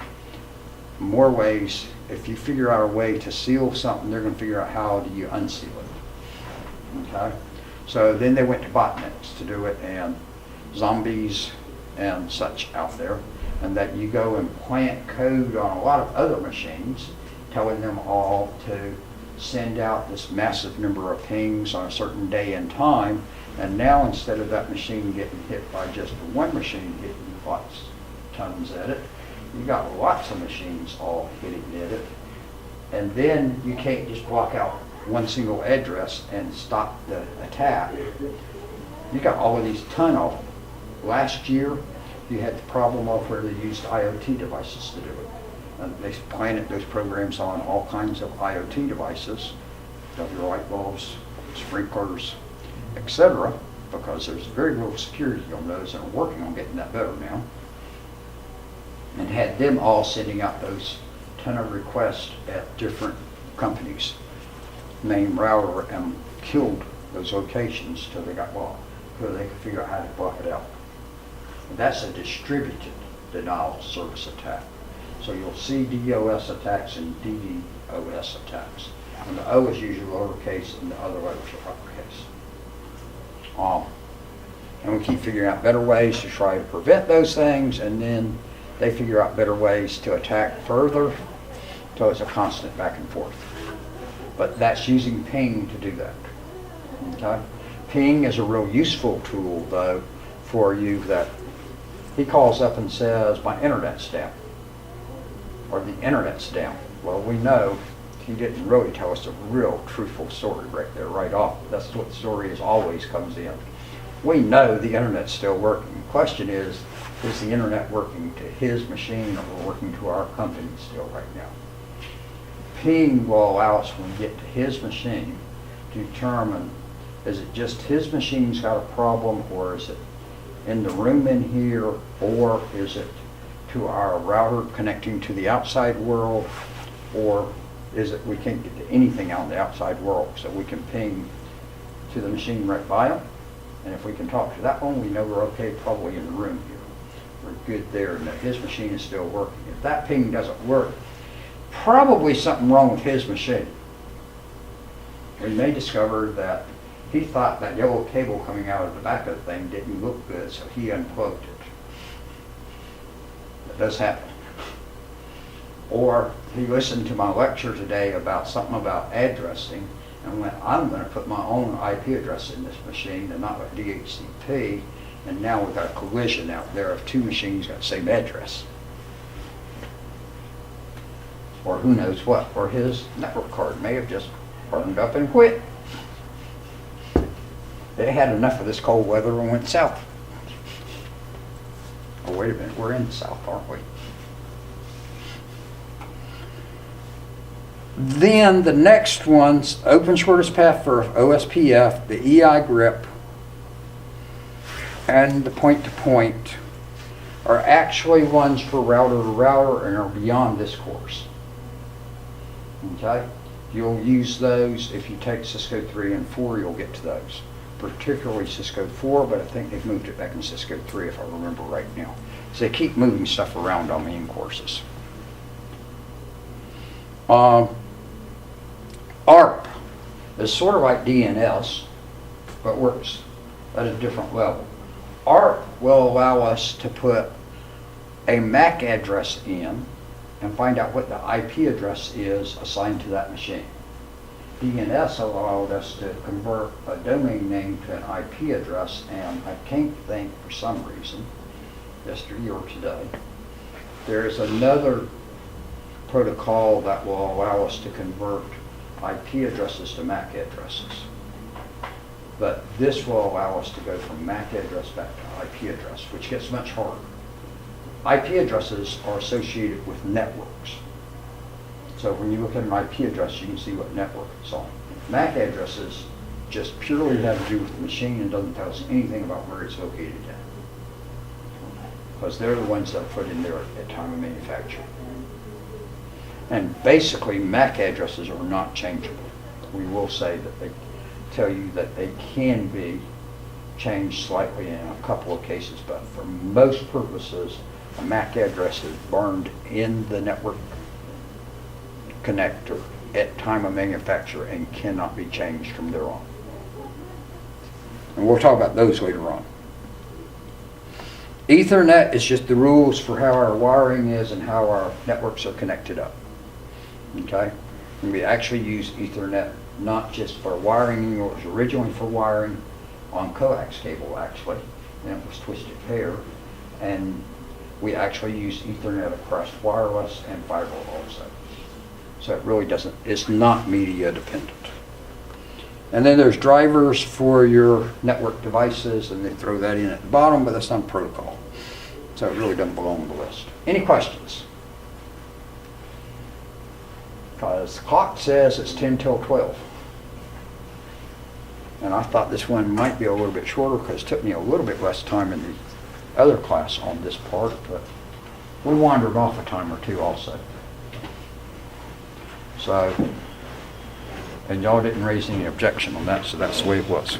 more ways. If you figure out a way to seal something, they're going to figure out how do you unseal it. Okay? So then they went to botnets to do it, and zombies and such out there, and that you go and plant code on a lot of other machines, telling them all to send out this massive number of pings on a certain day and time, and now instead of that machine getting hit by just one machine hitting lots, tons at it, you got lots of machines all hitting at it, and then you can't just block out one single address and stop the attack. You got all of these ton of them. Last year, you had the problem of where they used IoT devices to do it. And they planted those programs on all kinds of IoT devices, your light bulbs, sprinklers, etc., because there's very little security on those, and we're working on getting that better now. And had them all sending out those ton of requests at different companies, named router, and killed those locations till they got blocked, so they could figure out how to block it out. And that's a distributed denial of service attack. So you'll see DOS attacks and DDoS attacks. And the O is usually lowercase and the other letters are uppercase. And we keep figuring out better ways to try to prevent those things, and then they figure out better ways to attack further, so it's a constant back and forth. But that's using ping to do that. Okay? Ping is a real useful tool, though, for you. That he calls up and says, my internet's down, or the internet's down. Well, we know he didn't really tell us a real truthful story right there, right off. That's what the story is, always comes in. We know the internet's still working. The question is the internet working to his machine or working to our company still right now? Ping will allow us, when we get to his machine, determine, is it just his machine's got a problem, or is it in the room in here, or is it to our router connecting to the outside world, or is it we can't get to anything out in the outside world, so we can ping to the machine right by him, and if we can talk to that one, we know we're okay probably in the room here. We're good there, and that his machine is still working. If that ping doesn't work, probably something wrong with his machine. We may discover that he thought that yellow cable coming out of the back of the thing didn't look good, so he unplugged it. That does happen. Or he listened to my lecture today about something about addressing and went, I'm going to put my own IP address in this machine and not with DHCP, and now we've got a collision out there of two machines got the same address. Or who knows what, or his network card may have just burned up and quit. They had enough of this cold weather and went south. Oh, wait a minute, we're in the south, aren't we? Then the next ones, open shortest path for OSPF, the EI grip, and the point-to-point are actually ones for router-to-router and are beyond this course. Okay? You'll use those if you take Cisco 3 and 4, you'll get to those. Particularly Cisco 4, but I think they've moved it back in Cisco 3 if I remember right now. So they keep moving stuff around on me in courses. ARP is sort of like DNS, but works at a different level. ARP will allow us to put a MAC address in and find out what the IP address is assigned to that machine. DNS allowed us to convert a domain name to an IP address, and I can't think for some reason, yesterday or today, there is another protocol that will allow us to convert IP addresses to MAC addresses. But this will allow us to go from MAC address back to IP address, which gets much harder. IP addresses are associated with networks. So when you look at an IP address, you can see what network it's on. MAC addresses just purely have to do with the machine and doesn't tell us anything about where it's located at. Because they're the ones that are put in there at time of manufacture. And basically, MAC addresses are not changeable. We will say that they tell you that they can be changed slightly in a couple of cases, but for most purposes, a MAC address is burned in the network connector at time of manufacture and cannot be changed from there on. And we'll talk about those later on. Ethernet is just the rules for how our wiring is and how our networks are connected up. Okay? And we actually use Ethernet not just for wiring, it was originally for wiring on coax cable actually, and it was twisted pair, and we actually use Ethernet across wireless and fiber also. So it really doesn't, it's not media dependent. And then there's drivers for your network devices, and they throw that in at the bottom, but that's not protocol. So it really doesn't belong on the list. Any questions? Because the clock says it's 10 till 12. And I thought this one might be a little bit shorter because it took me a little bit less time in the other class on this part, but we wandered off a time or two also. So, and y'all didn't raise any objection on that, so that's the way it was.